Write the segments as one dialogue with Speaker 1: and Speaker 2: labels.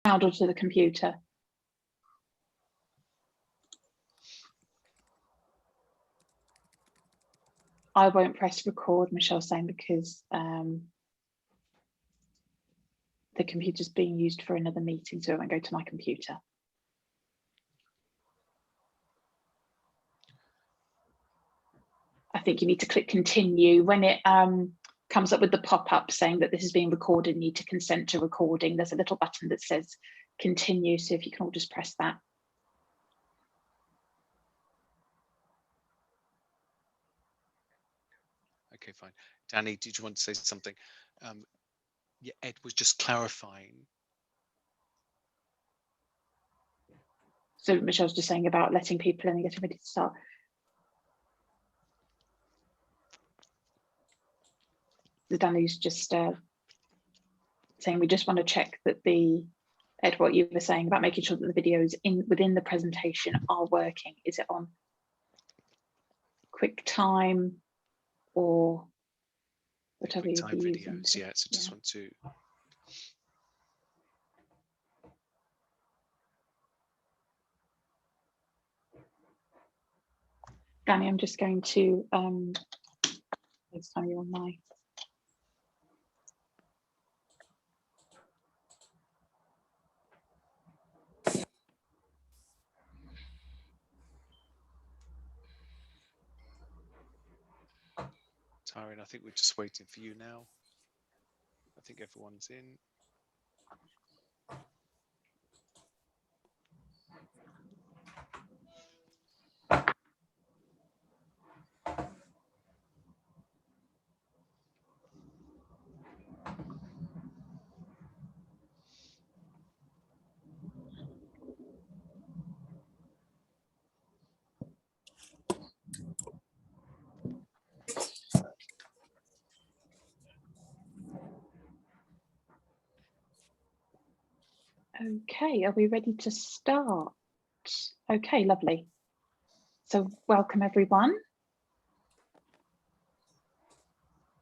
Speaker 1: or to the computer? I won't press record, Michelle's saying, because the computer's being used for another meeting, so it won't go to my computer. I think you need to click continue. When it comes up with the pop-up saying that this is being recorded, you need to consent to recording. There's a little button that says continue, so if you can all just press that.
Speaker 2: Okay, fine. Danny, did you want to say something? Yeah, Ed was just clarifying.
Speaker 1: So Michelle's just saying about letting people in and getting ready to start. Danny's just saying we just want to check that Ed, what you were saying about making sure that the videos within the presentation are working. Is it on QuickTime or whatever you're using?
Speaker 2: Yeah, so just want to.
Speaker 1: Danny, I'm just going to next time you're on my.
Speaker 2: Tyron, I think we're just waiting for you now. I think everyone's in.
Speaker 1: Okay, are we ready to start? Okay, lovely. So welcome everyone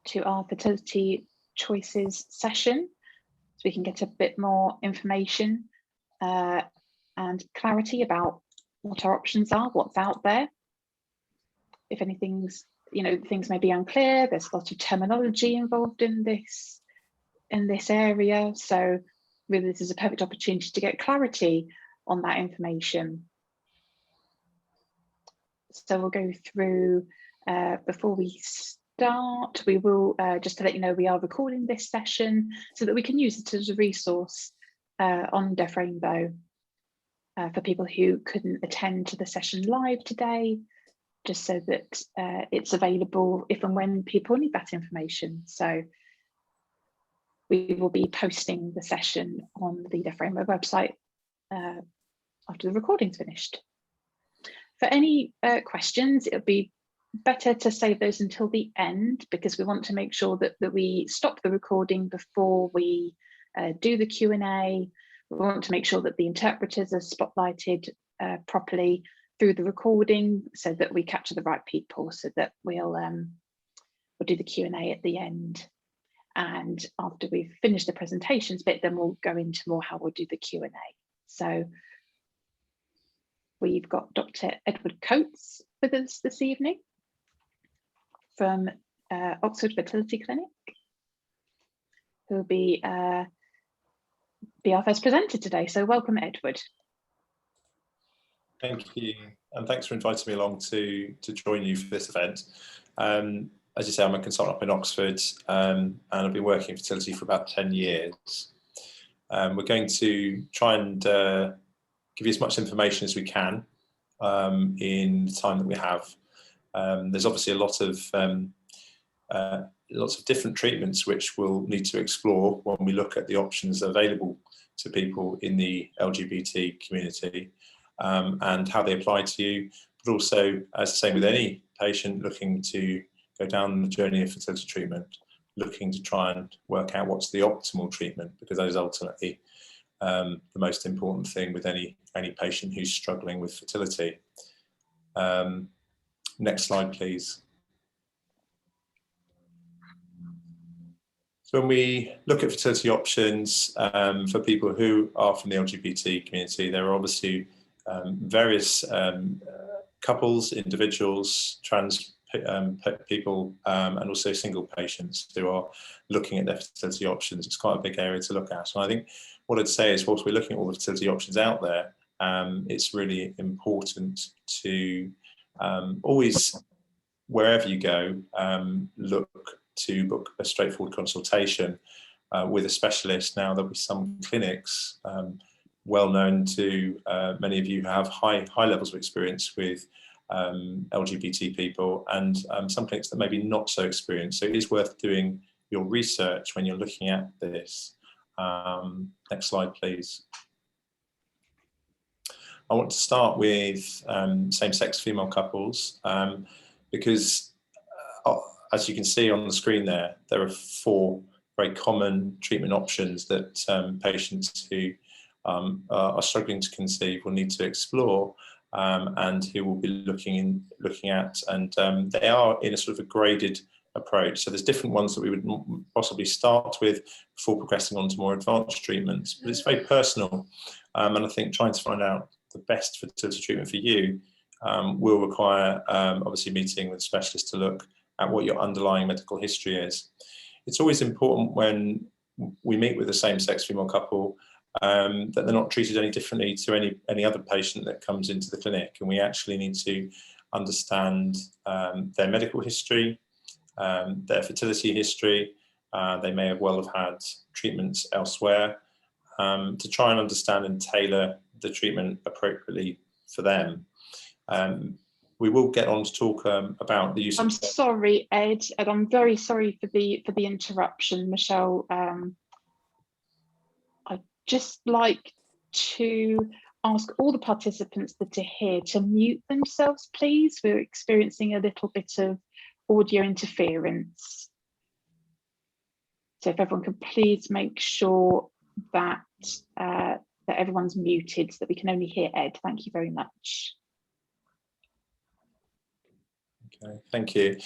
Speaker 1: to our fertility choices session, so we can get a bit more information and clarity about what our options are, what's out there. If anything's, things may be unclear, there's a lot of terminology involved in this area. So really this is a perfect opportunity to get clarity on that information. So we'll go through, before we start, we will, just to let you know, we are recording this session so that we can use it as a resource on Deaf Rainbow for people who couldn't attend to the session live today, just so that it's available if and when people need that information. So we will be posting the session on the Deaf Rainbow website after the recording's finished. For any questions, it'll be better to save those until the end, because we want to make sure that we stop the recording before we do the Q&A. We want to make sure that the interpreters are spotlighted properly through the recording so that we capture the right people, so that we'll do the Q&A at the end. And after we've finished the presentations bit, then we'll go into more how we'll do the Q&A. So we've got Dr. Edward Coates with us this evening from Oxford Fertility Clinic, who will be our first presenter today. So welcome, Edward.
Speaker 3: Thank you, and thanks for inviting me along to join you for this event. As you say, I'm a consultant up in Oxford, and I've been working in fertility for about 10 years. We're going to try and give you as much information as we can in the time that we have. There's obviously lots of different treatments which we'll need to explore when we look at the options available to people in the LGBT community, and how they apply to you, but also, as I say, with any patient looking to go down the journey of fertility treatment, looking to try and work out what's the optimal treatment, because that is ultimately the most important thing with any patient who's struggling with fertility. Next slide, please. So when we look at fertility options for people who are from the LGBT community, there are obviously various couples, individuals, trans people, and also single patients who are looking at their fertility options. It's quite a big area to look at. And I think what I'd say is, whilst we're looking at all the fertility options out there, it's really important to always, wherever you go, look to book a straightforward consultation with a specialist. Now, there'll be some clinics well known to many of you who have high levels of experience with LGBT people, and some clinics that maybe not so experienced. So it is worth doing your research when you're looking at this. Next slide, please. I want to start with same-sex female couples because as you can see on the screen there are 4 very common treatment options that patients who are struggling to conceive will need to explore and who will be looking at, and they are in a sort of a graded approach. So there's different ones that we would possibly start with before progressing on to more advanced treatments, but it's very personal, and I think trying to find out the best fertility treatment for you will require obviously meeting with a specialist to look at what your underlying medical history is. It's always important when we meet with a same-sex female couple that they're not treated any differently to any other patient that comes into the clinic, and we actually need to understand their medical history, their fertility history. They may well have had treatments elsewhere to try and understand and tailor the treatment appropriately for them. We will get on to talk about the use of...
Speaker 1: I'm sorry, Ed, and I'm very sorry for the interruption, Michelle. I'd just like to ask all the participants that are here to mute themselves, please. We're experiencing a little bit of audio interference. So if everyone could please make sure that that everyone's muted so that we can only hear Ed. Thank you very much.
Speaker 3: Okay, thank you.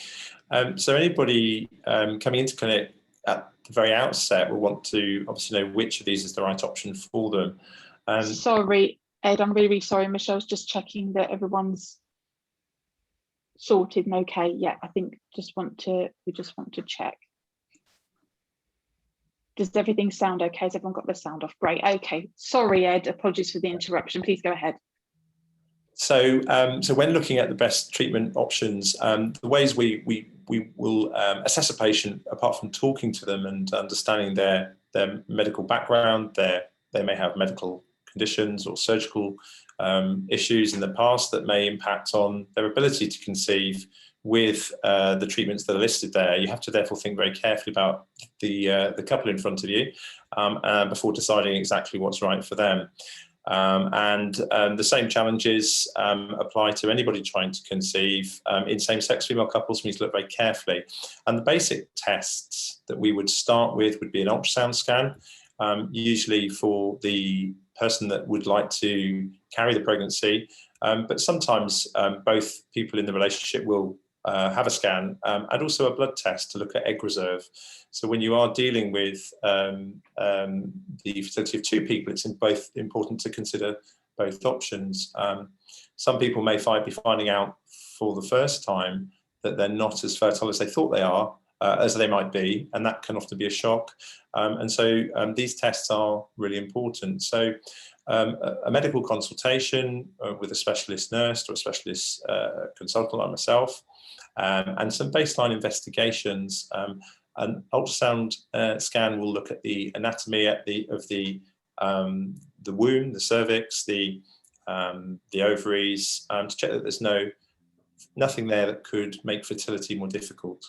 Speaker 3: So anybody coming into clinic at the very outset will want to obviously know which of these is the right option for them.
Speaker 1: Sorry, Ed, I'm really sorry. Michelle's just checking that everyone's sorted and okay. Yeah, I think we just want to check. Does everything sound okay? Has everyone got the sound off? Great. Okay. Sorry, Ed. Apologies for the interruption. Please go ahead.
Speaker 3: So, so when looking at the best treatment options, the ways we will assess a patient, apart from talking to them and understanding their medical background, they may have medical conditions or surgical issues in the past that may impact on their ability to conceive with the treatments that are listed there. You have to therefore think very carefully about the couple in front of you before deciding exactly what's right for them. And the same challenges apply to anybody trying to conceive. In same-sex female couples, we need to look very carefully. And the basic tests that we would start with would be an ultrasound scan, usually for the person that would like to carry the pregnancy. But sometimes both people in the relationship will have a scan and also a blood test to look at egg reserve. So when you are dealing with the fertility of 2 people, it's both important to consider both options. Some people may be finding out for the first time that they're not as fertile as they thought they are, as they might be, and that can often be a shock. And so these tests are really important. So a medical consultation with a specialist nurse or a specialist consultant like myself, and some baseline investigations. An ultrasound scan will look at the anatomy of the womb, the cervix, the ovaries, to check that there's nothing there that could make fertility more difficult.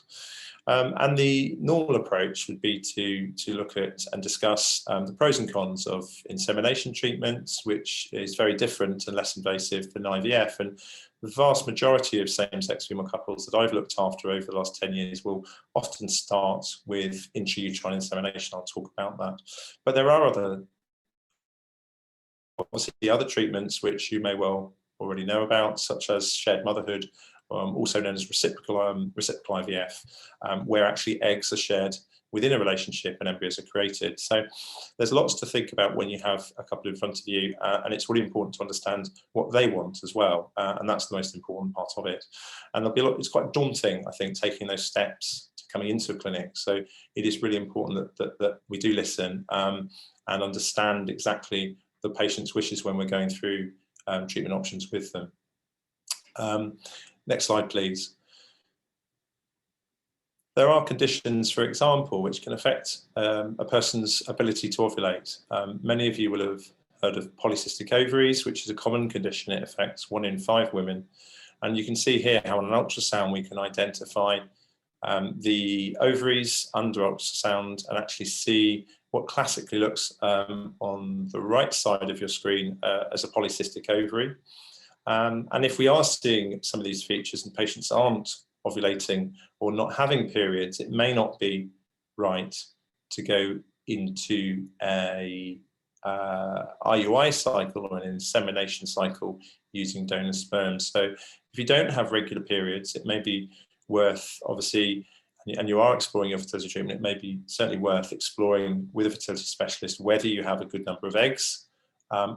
Speaker 3: And the normal approach would be to look at and discuss the pros and cons of insemination treatments, which is very different and less invasive than IVF. And the vast majority of same-sex female couples that I've looked after over the last 10 years will often start with intrauterine insemination. I'll talk about that. But there are obviously other treatments which you may well already know about, such as shared motherhood, also known as reciprocal IVF, where actually eggs are shared within a relationship and embryos are created. So there's lots to think about when you have a couple in front of you, and it's really important to understand what they want as well, and that's the most important part of it. And it's quite daunting, I think, taking those steps to coming into a clinic. So it is really important that we do listen and understand exactly the patient's wishes when we're going through treatment options with them. Next slide, please. There are conditions, for example, which can affect a person's ability to ovulate. Many of you will have heard of polycystic ovaries, which is a common condition. It affects 1 in 5 women. And you can see here how on an ultrasound we can identify the ovaries under ultrasound and actually see what classically looks on the right side of your screen as a polycystic ovary. And if we are seeing some of these features and patients aren't ovulating or not having periods, it may not be right to go into a IUI cycle or an insemination cycle using donor sperm. So if you don't have regular periods, it may be worth, obviously, and you are exploring your fertility treatment, it may be certainly worth exploring with a fertility specialist whether you have a good number of eggs,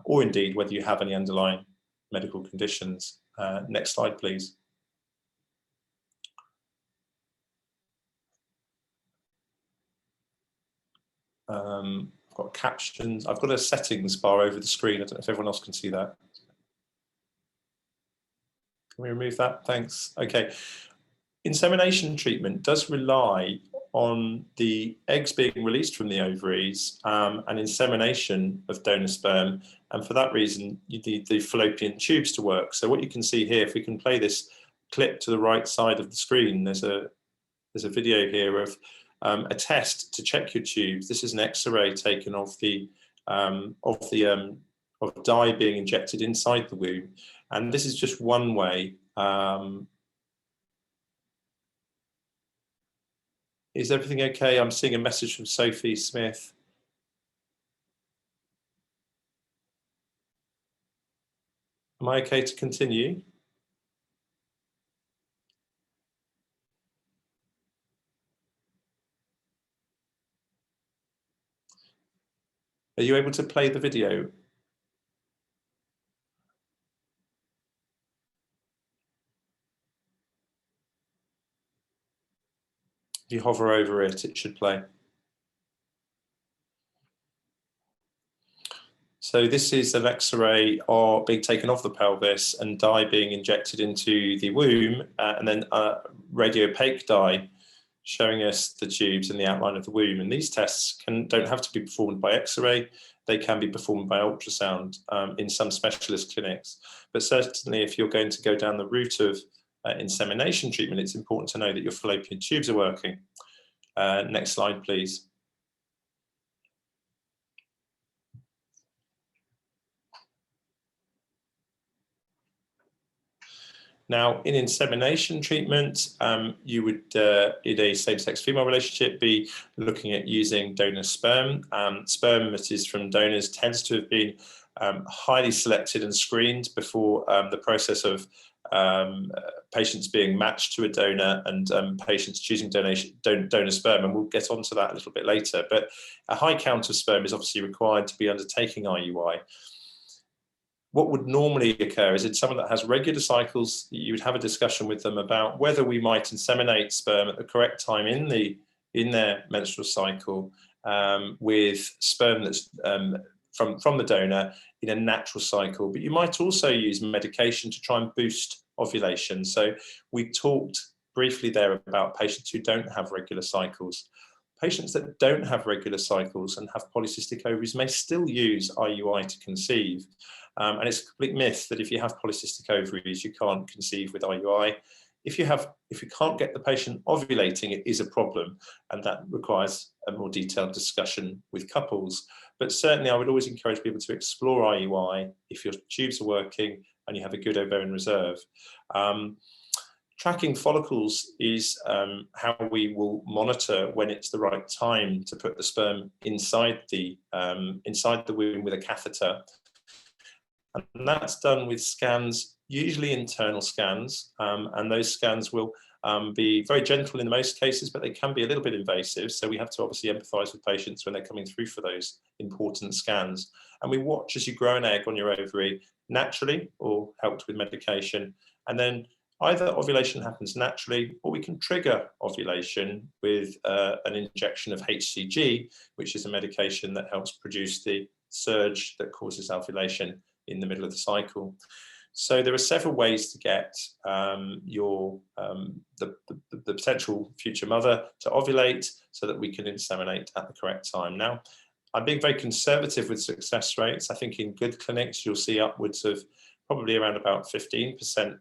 Speaker 3: or indeed whether you have any underlying medical conditions. Next slide, please. I've got captions. I've got a settings bar over the screen. I don't know if everyone else can see that. Can we remove that? Thanks. Okay. Insemination treatment does rely on the eggs being released from the ovaries and insemination of donor sperm. And for that reason, you need the fallopian tubes to work. So what you can see here, if we can play this clip to the right side of the screen, there's a video here of a test to check your tubes. This is an X-ray taken of dye being injected inside the womb, and this is just one way. Is everything okay? I'm seeing a message from Sophie Smith. Am I okay to continue? Are you able to play the video? If you hover over it, it should play. So this is an X-ray being taken off the pelvis and dye being injected into the womb, and then radio-opaque dye showing us the tubes and the outline of the womb. And these tests don't have to be performed by X-ray. They can be performed by ultrasound in some specialist clinics. But certainly if you're going to go down the route of insemination treatment, it's important to know that your fallopian tubes are working. Next slide, please. Now, in insemination treatment, you would, in a same-sex female relationship, be looking at using donor sperm. Sperm that is from donors tends to have been highly selected and screened before the process of patients being matched to a donor and patients choosing donor sperm, and we'll get onto that a little bit later. But a high count of sperm is obviously required to be undertaking IUI. What would normally occur is in someone that has regular cycles, you would have a discussion with them about whether we might inseminate sperm at the correct time in their menstrual cycle with sperm that's from the donor in a natural cycle. But you might also use medication to try and boost ovulation. So we talked briefly there about patients who don't have regular cycles. Patients that don't have regular cycles and have polycystic ovaries may still use IUI to conceive. And it's a complete myth that if you have polycystic ovaries, you can't conceive with IUI. If you can't get the patient ovulating, it is a problem, and that requires a more detailed discussion with couples. But certainly I would always encourage people to explore IUI if your tubes are working and you have a good ovarian reserve. Tracking follicles is how we will monitor when it's the right time to put the sperm inside the womb with a catheter. And that's done with scans, usually internal scans, and those scans will be very gentle in most cases, but they can be a little bit invasive. So we have to obviously empathise with patients when they're coming through for those important scans. And we watch as you grow an egg on your ovary naturally or helped with medication. And then either ovulation happens naturally, or we can trigger ovulation with an injection of HCG, which is a medication that helps produce the surge that causes ovulation in the middle of the cycle. So there are several ways to get the potential future mother to ovulate so that we can inseminate at the correct time. Now, I'm being very conservative with success rates. I think in good clinics, you'll see upwards of probably around about 15%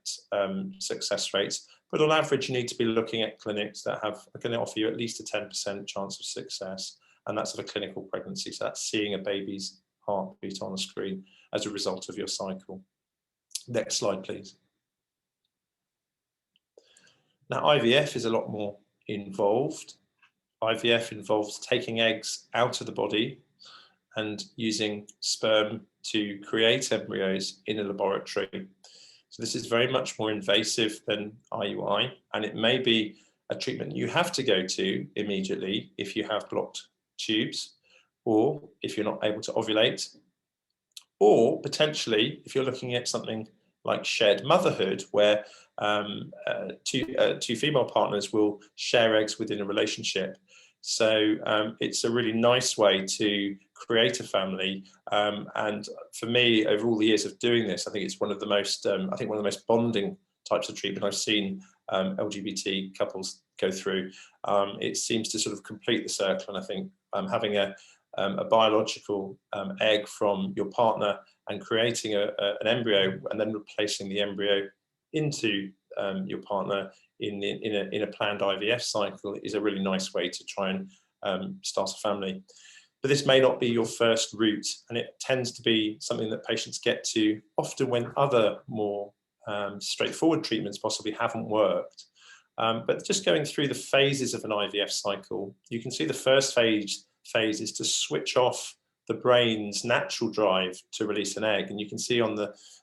Speaker 3: success rates. But on average, you need to be looking at clinics that are going to offer you at least a 10% chance of success. And that's of a clinical pregnancy. So that's seeing a baby's heartbeat on the screen as a result of your cycle. Next slide, please. Now, IVF is a lot more involved. IVF involves taking eggs out of the body and using sperm to create embryos in a laboratory. So this is very much more invasive than IUI, and it may be a treatment you have to go to immediately if you have blocked tubes, or if you're not able to ovulate, or potentially if you're looking at something like shared motherhood, where two female partners will share eggs within a relationship. So it's a really nice way to create a family. And for me, over all the years of doing this, I think it's one of the most, one of the most bonding types of treatment I've seen LGBT couples go through. It seems to sort of complete the circle. And I think having a biological egg from your partner and creating an embryo and then replacing the embryo into your partner in a planned IVF cycle is a really nice way to try and start a family. But this may not be your first route, and it tends to be something that patients get to often when other more straightforward treatments possibly haven't worked. But just going through the phases of an IVF cycle, you can see the first phase is to switch off the brain's natural drive to release an egg. And you can see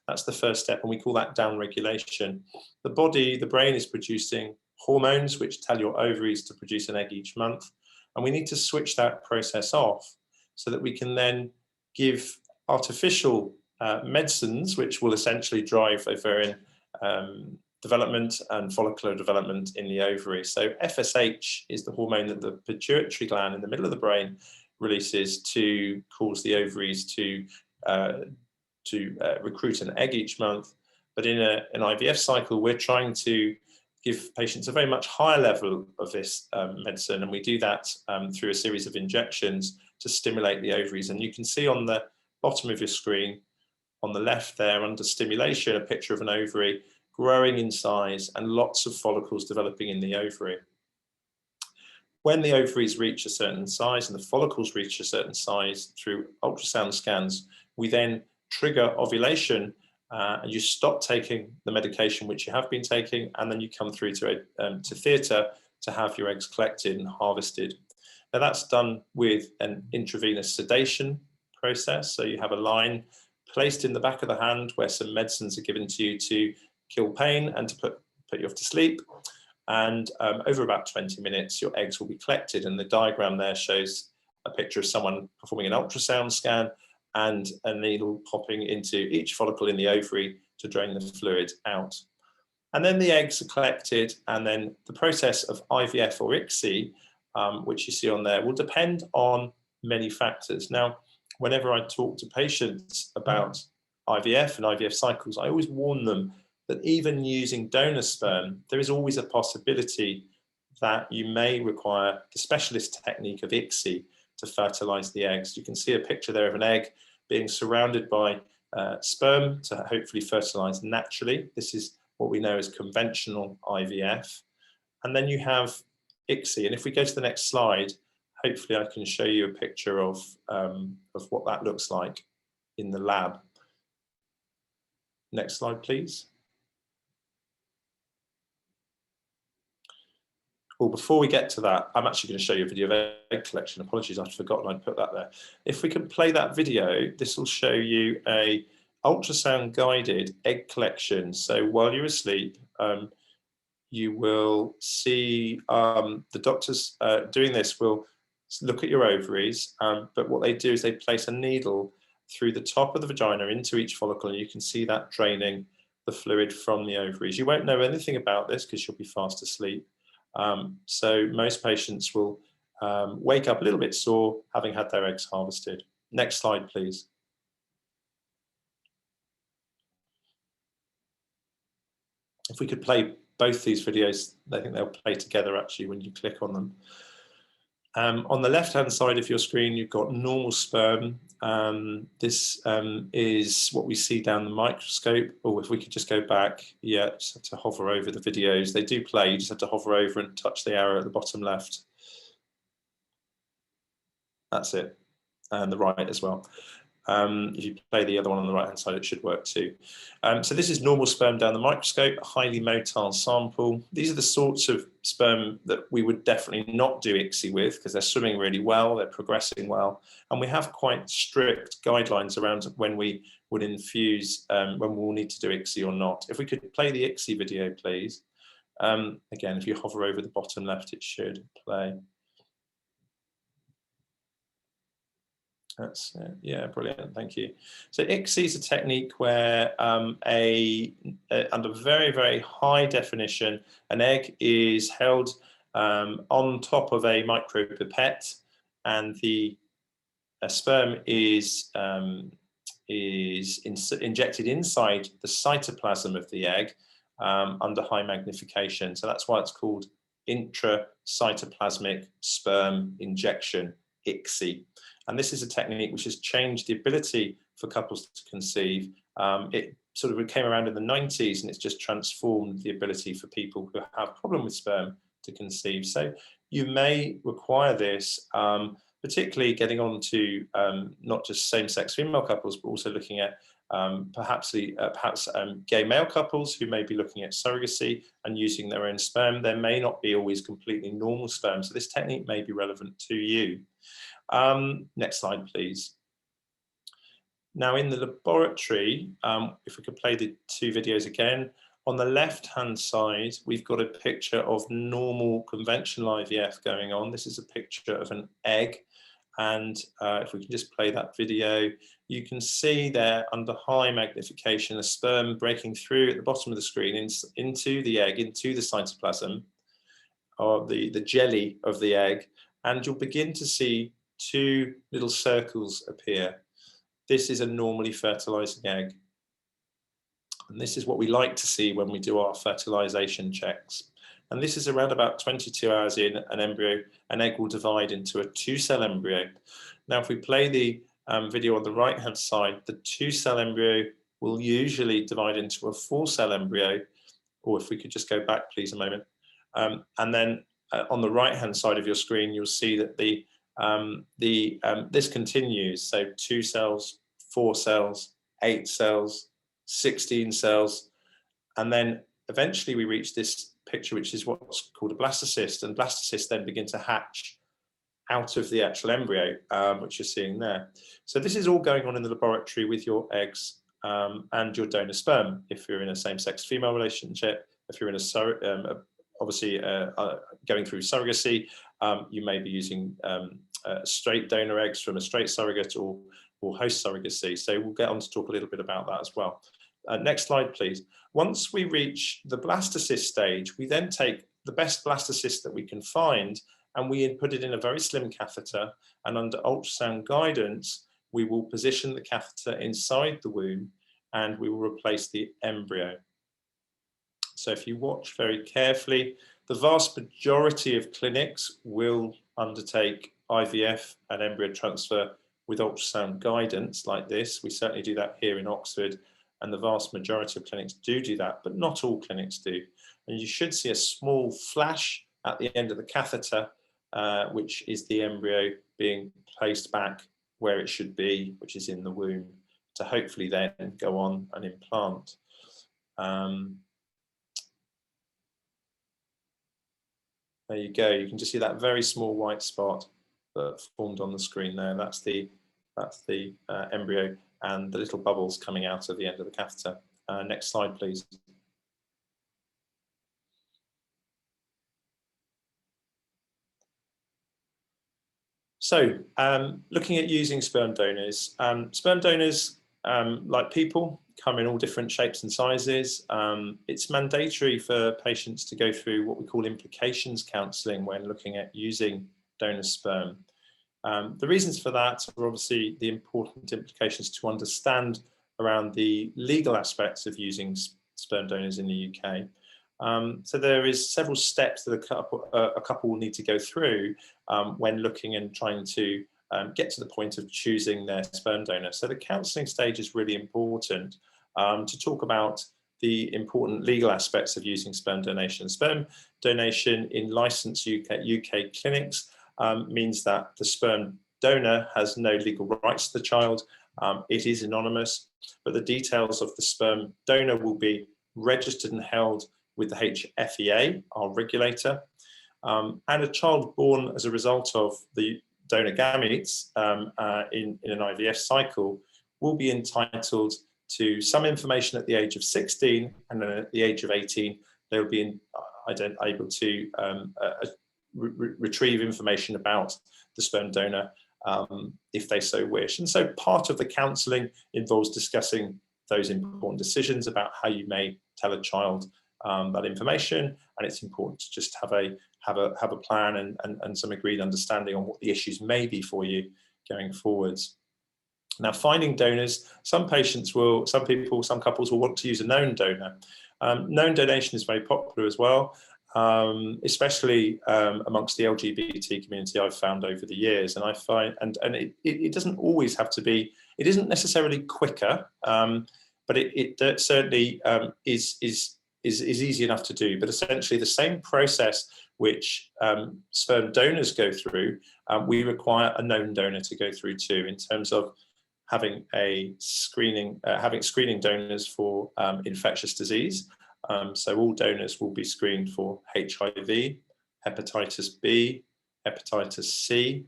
Speaker 3: that's the first step, and we call that downregulation. The brain is producing hormones which tell your ovaries to produce an egg each month. And we need to switch that process off so that we can then give artificial medicines, which will essentially drive ovarian development and follicular development in the ovary. So FSH is the hormone that the pituitary gland in the middle of the brain releases to cause the ovaries to recruit an egg each month. But in an IVF cycle, we're trying to give patients a very much higher level of this medicine, and we do that through a series of injections to stimulate the ovaries. And you can see on the bottom of your screen, on the left there, under stimulation, a picture of an ovary growing in size and lots of follicles developing in the ovary. When the ovaries reach a certain size and the follicles reach a certain size through ultrasound scans, we then trigger ovulation, and you stop taking the medication which you have been taking, and then you come through to theatre to have your eggs collected and harvested. Now that's done with an intravenous sedation process. So you have a line placed in the back of the hand where some medicines are given to you to kill pain and to put you off to sleep. And over about 20 minutes, your eggs will be collected. And the diagram there shows a picture of someone performing an ultrasound scan and a needle popping into each follicle in the ovary to drain the fluid out. And then the eggs are collected, and then the process of IVF or ICSI, which you see on there, will depend on many factors. Now, whenever I talk to patients about IVF and IVF cycles, I always warn them that even using donor sperm, there is always a possibility that you may require the specialist technique of ICSI to fertilize the eggs. You can see a picture there of an egg being surrounded by sperm to hopefully fertilize naturally. This is what we know as conventional IVF. And then you have ICSI. And if we go to the next slide, hopefully I can show you a picture of what that looks like in the lab. Next slide, please. Well, before we get to that, I'm actually going to show you a video of egg collection. Apologies, I'd forgotten I'd put that there. If we can play that video, this will show you a ultrasound guided egg collection. So while you're asleep, you will see the doctors doing this will look at your ovaries, but what they do is they place a needle through the top of the vagina into each follicle, and you can see that draining the fluid from the ovaries. You won't know anything about this because you'll be fast asleep. So most patients will wake up a little bit sore having had their eggs harvested. Next slide, please. If we could play both these videos, I think they'll play together actually when you click on them. On the left-hand side of your screen, you've got normal sperm. This is what we see down the microscope. Or if we could just go back, yeah, just have to hover over the videos. They do play, you just have to hover over and touch the arrow at the bottom left. That's it, and the right as well. If you play the other one on the right hand side, it should work too. So this is normal sperm down the microscope, a highly motile sample. These are the sorts of sperm that we would definitely not do ICSI with because they're swimming really well, they're progressing well, and we have quite strict guidelines around when we would infuse, when we'll need to do ICSI or not. If we could play the ICSI video, please. Again, if you hover over the bottom left, it should play. That's it. Yeah, brilliant. Thank you. So ICSI is a technique where under very, very high definition, an egg is held on top of a micropipette, and the sperm is injected inside the cytoplasm of the egg under high magnification. So that's why it's called intracytoplasmic sperm injection, ICSI. And this is a technique which has changed the ability for couples to conceive. It sort of came around in the 90s, and it's just transformed the ability for people who have a problem with sperm to conceive. So you may require this, particularly getting on to not just same-sex female couples, but also looking at perhaps gay male couples who may be looking at surrogacy and using their own sperm. There may not be always completely normal sperm, so this technique may be relevant to you. Next slide, please. Now in the laboratory, if we could play the two videos again, on the left-hand side, we've got a picture of normal conventional IVF going on. This is a picture of an egg. And if we can just play that video, you can see there under high magnification, a sperm breaking through at the bottom of the screen into the egg, into the cytoplasm, or the jelly of the egg. And you'll begin to see two little circles appear. This is a normally fertilizing egg. And this is what we like to see when we do our fertilization checks. And this is around about 22 hours in, an egg will divide into a 2-cell embryo. Now, if we play the video on the right-hand side, the 2-cell embryo will usually divide into a 4-cell embryo, or if we could just go back, please, a moment. And then on the right-hand side of your screen, you'll see that this continues. So 2 cells, 4 cells, 8 cells, 16 cells, and then eventually we reach this picture, which is what's called a blastocyst, and blastocysts then begin to hatch out of the actual embryo, which you're seeing there. So this is all going on in the laboratory with your eggs and your donor sperm. If you're in a same-sex female relationship, if you're in a obviously going through surrogacy, you may be using straight donor eggs from a straight surrogate or host surrogacy. So we'll get on to talk a little bit about that as well. Next slide, please. Once we reach the blastocyst stage, we then take the best blastocyst that we can find and we put it in a very slim catheter, and under ultrasound guidance, we will position the catheter inside the womb and we will replace the embryo. So if you watch very carefully, the vast majority of clinics will undertake IVF and embryo transfer with ultrasound guidance like this. We certainly do that here in Oxford, and the vast majority of clinics do that, but not all clinics do. And you should see a small flash at the end of the catheter, which is the embryo being placed back where it should be, which is in the womb, to hopefully then go on and implant. There you go. You can just see that very small white spot that formed on the screen there. That's the embryo and the little bubbles coming out of the end of the catheter. Next slide, please. So looking at using sperm donors, like people, come in all different shapes and sizes. It's mandatory for patients to go through what we call implications counselling when looking at using donor sperm. The reasons for that are obviously the important implications to understand around the legal aspects of using sperm donors in the UK. So there is several steps that a couple will need to go through when looking and trying to get to the point of choosing their sperm donor. So the counselling stage is really important to talk about the important legal aspects of using sperm donation. Sperm donation in licensed UK clinics means that the sperm donor has no legal rights to the child. It is anonymous, but the details of the sperm donor will be registered and held with the HFEA, our regulator, and a child born as a result of the donor gametes in an IVF cycle will be entitled to some information at the age of 16, and then at the age of 18 they'll be able to retrieve information about the sperm donor if they so wish. And so part of the counselling involves discussing those important decisions about how you may tell a child that information, and it's important to just have a plan and some agreed understanding on what the issues may be for you going forwards. Now, finding donors, some couples will want to use a known donor. Known donation is very popular as well, especially amongst the LGBT community, I've found over the years. And I find, and it doesn't always have to be, it isn't necessarily quicker, but it certainly is easy enough to do. But essentially the same process which sperm donors go through, we require a known donor to go through too, in terms of having screening donors for infectious disease. So all donors will be screened for HIV, hepatitis B, hepatitis C,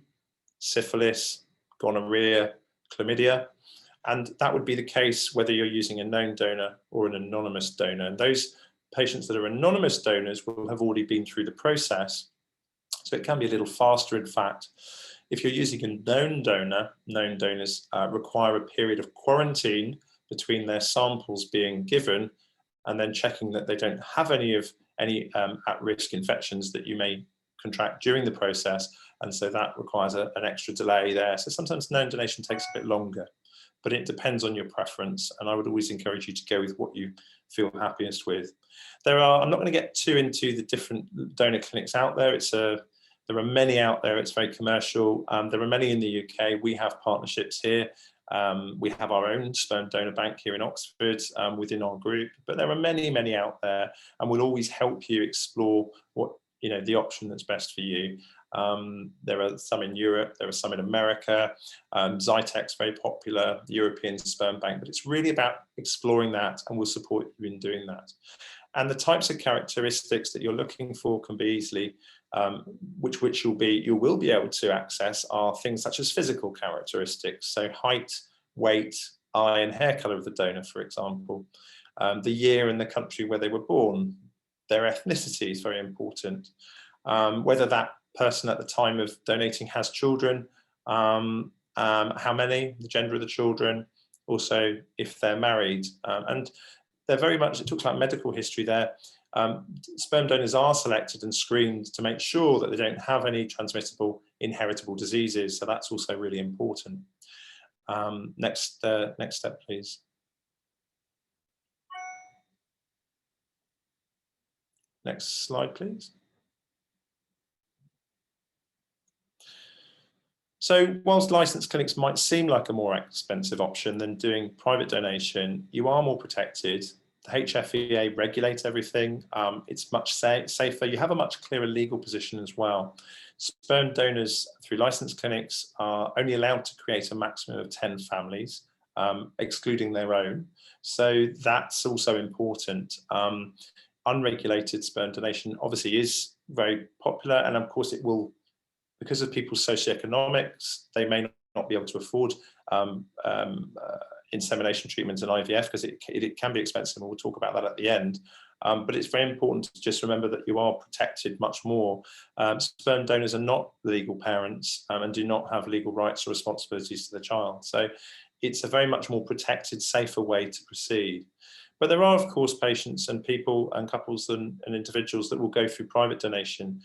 Speaker 3: syphilis, gonorrhea, chlamydia. And that would be the case whether you're using a known donor or an anonymous donor. And those patients that are anonymous donors will have already been through the process. So it can be a little faster, in fact. If you're using a known donor, known donors require a period of quarantine between their samples being given and then checking that they don't have any at-risk infections that you may contract during the process. And so that requires an extra delay there. So sometimes known donation takes a bit longer, but it depends on your preference. And I would always encourage you to go with what you feel happiest with. I'm not going to get too into the different donor clinics out there. There are many out there. It's very commercial. There are many in the UK. We have partnerships here. We have our own sperm donor bank here in Oxford within our group, but there are many, many out there, and we'll always help you explore what, the option that's best for you. There are some in Europe, there are some in America. Zytec's very popular, the European Sperm Bank, but it's really about exploring that, and we'll support you in doing that. And the types of characteristics that you're looking for can be easily, which you will be able to access, are things such as physical characteristics. So height, weight, eye and hair colour of the donor, for example. The year and the country where they were born. Their ethnicity is very important. Whether that person at the time of donating has children, how many, the gender of the children, also if they're married. And they're very much, it talks about medical history there. Sperm donors are selected and screened to make sure that they don't have any transmissible inheritable diseases. So that's also really important. Next step, please. Next slide, please. So whilst licensed clinics might seem like a more expensive option than doing private donation, you are more protected. The HFEA regulates everything. It's much safer. You have a much clearer legal position as well. Sperm donors through licensed clinics are only allowed to create a maximum of 10 families, excluding their own. So that's also important. Unregulated sperm donation obviously is very popular, and of course it will, because of people's socioeconomics, they may not be able to afford insemination treatments and IVF because it can be expensive, and we'll talk about that at the end. But it's very important to just remember that you are protected much more. Sperm donors are not legal parents and do not have legal rights or responsibilities to the child. So it's a very much more protected, safer way to proceed. But there are, of course, patients and people and couples and individuals that will go through private donation.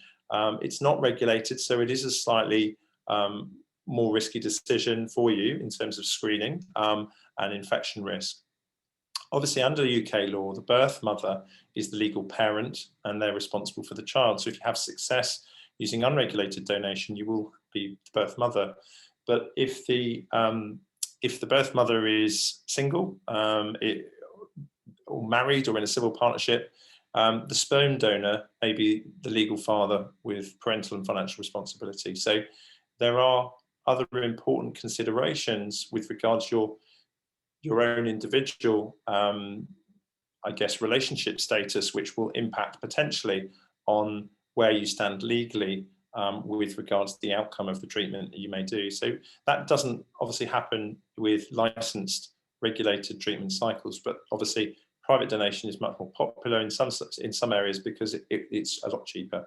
Speaker 3: It's not regulated, so it is a slightly more risky decision for you in terms of screening and infection risk. Obviously, under UK law, the birth mother is the legal parent and they're responsible for the child. So if you have success using unregulated donation, you will be the birth mother. But if the birth mother is single, or married or in a civil partnership, the sperm donor may be the legal father with parental and financial responsibility. So there are other important considerations with regards to your own individual, I guess, relationship status, which will impact potentially on where you stand legally with regards to the outcome of the treatment that you may do. So that doesn't obviously happen with licensed regulated treatment cycles, but obviously private donation is much more popular in some areas because it's a lot cheaper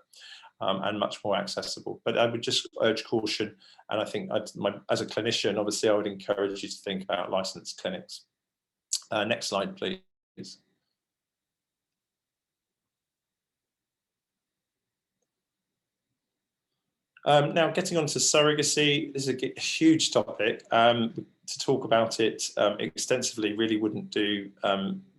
Speaker 3: and much more accessible. But I would just urge caution, and I think as a clinician, obviously I would encourage you to think about licensed clinics. Next slide, please. Now, getting on to surrogacy, this is a huge topic. To talk about it extensively really wouldn't do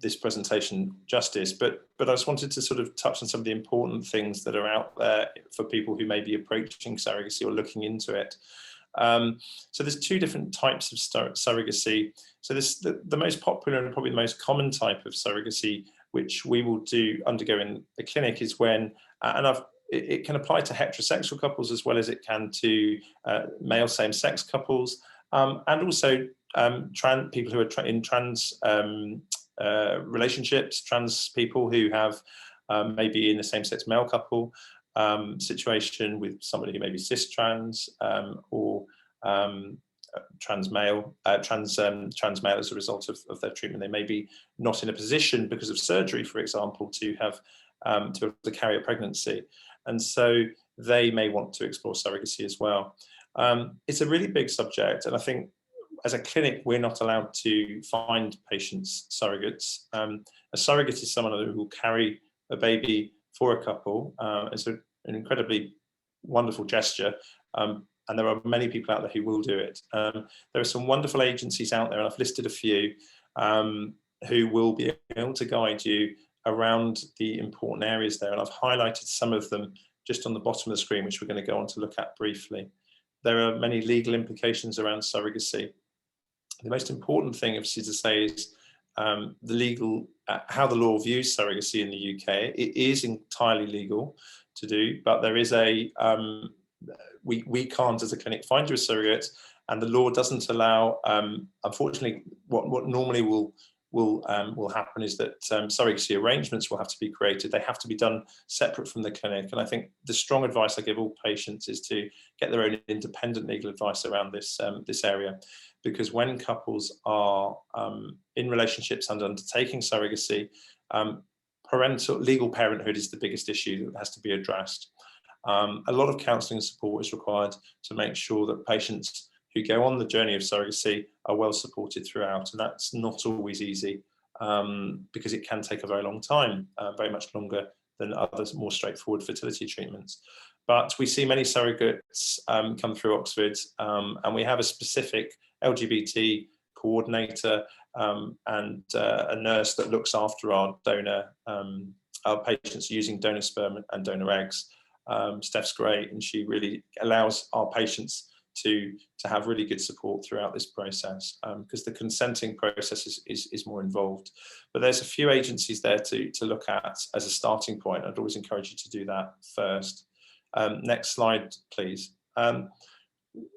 Speaker 3: this presentation justice, but I just wanted to sort of touch on some of the important things that are out there for people who may be approaching surrogacy or looking into it. So there's two different types of surrogacy. So this, the most popular and probably the most common type of surrogacy, which we will undergo in the clinic, is when, it can apply to heterosexual couples as well as it can to male same-sex couples, and also people who are in trans relationships, trans people who have maybe in a same-sex male couple situation with somebody who may be cis-trans or trans male as a result of their treatment. They may be not in a position because of surgery, for example, to have to carry a pregnancy, and so they may want to explore surrogacy as well. It's a really big subject, and I think as a clinic we're not allowed to find patients surrogates. A surrogate is someone who will carry a baby for a couple. It's an incredibly wonderful gesture, and there are many people out there who will do it. There are some wonderful agencies out there, and I've listed a few, who will be able to guide you around the important areas there, and I've highlighted some of them just on the bottom of the screen, which we're going to go on to look at briefly. There are many legal implications around surrogacy. The most important thing, obviously, to say is how the law views surrogacy in the UK. It is entirely legal to do, but there is we can't as a clinic find you a surrogate, and the law doesn't allow. Unfortunately, what normally will happen is that surrogacy arrangements will have to be created. They have to be done separate from the clinic. And I think the strong advice I give all patients is to get their own independent legal advice around this area, because when couples are in relationships and undertaking surrogacy, legal parenthood is the biggest issue that has to be addressed. A lot of counselling support is required to make sure that patients who go on the journey of surrogacy are well supported throughout, and that's not always easy because it can take a very long time, very much longer than others more straightforward fertility treatments. But we see many surrogates come through Oxford, and we have a specific LGBT coordinator and a nurse that looks after our patients using donor sperm and donor eggs. Steph's great, and she really allows our patients to have really good support throughout this process, because the consenting process is more involved. But there's a few agencies there to look at as a starting point. I'd always encourage you to do that first. Next slide, please.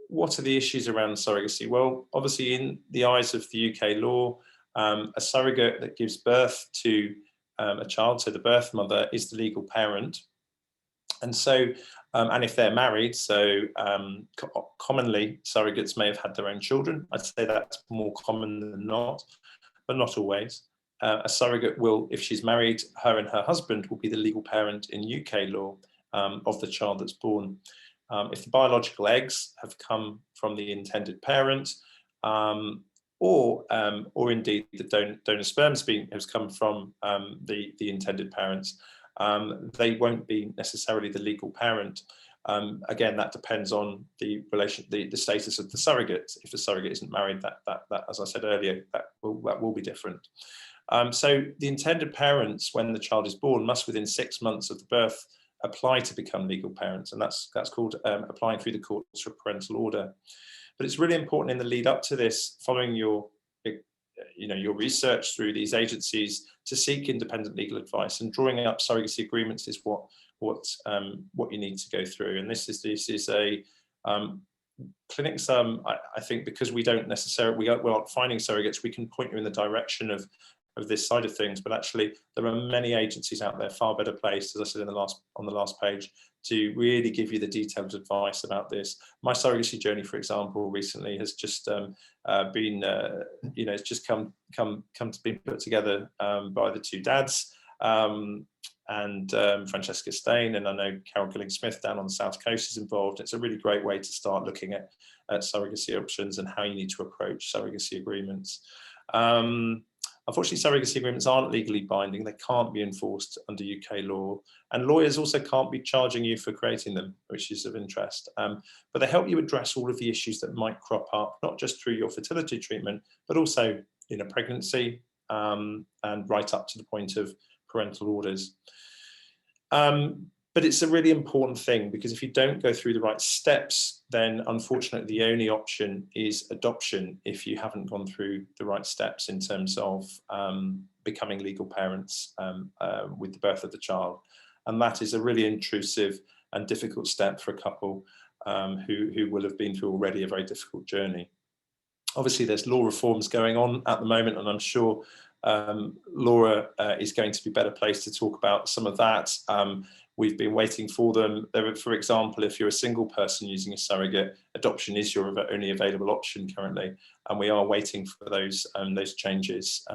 Speaker 3: What are the issues around surrogacy? Well, obviously in the eyes of the UK law, a surrogate that gives birth to a child, so the birth mother, is the legal parent. And so, and if they're married, so commonly surrogates may have had their own children. I'd say that's more common than not, but not always. a surrogate will, if she's married, her and her husband will be the legal parent in UK law of the child that's born. If the biological eggs have come from the intended parent, or indeed the donor sperm has come from the intended parents, they won't be necessarily the legal parent. Again, that depends on the status of the surrogate. If the surrogate isn't married, that as I said earlier, that will be different. So the intended parents, when the child is born, must within 6 months of the birth apply to become legal parents, and that's called applying through the courts for parental order. But it's really important in the lead up to this, following your research through these agencies, to seek independent legal advice, and drawing up surrogacy agreements is what you need to go through. And this is a clinics. I think because we aren't finding surrogates, we can point you in the direction of this side of things, but actually there are many agencies out there far better placed, as I said on the last page, to really give you the detailed advice about this. My surrogacy journey, for example, recently has just been it's just come to be put together by the two dads, and Francesca Stain, and I know Carol Gilling-Smith down on the South Coast is involved. It's a really great way to start looking at surrogacy options and how you need to approach surrogacy agreements. Unfortunately, surrogacy agreements aren't legally binding. They can't be enforced under UK law, and lawyers also can't be charging you for creating them, which is of interest. But they help you address all of the issues that might crop up, not just through your fertility treatment, but also in a pregnancy, and right up to the point of parental orders. But it's a really important thing, because if you don't go through the right steps, then unfortunately the only option is adoption if you haven't gone through the right steps in terms of becoming legal parents with the birth of the child. And that is a really intrusive and difficult step for a couple who will have been through already a very difficult journey. Obviously, there's law reforms going on at the moment, and I'm sure Laura is going to be better placed to talk about some of that. We've been waiting for them. For example, if you're a single person using a surrogate, adoption is your only available option currently, and we are waiting for those changes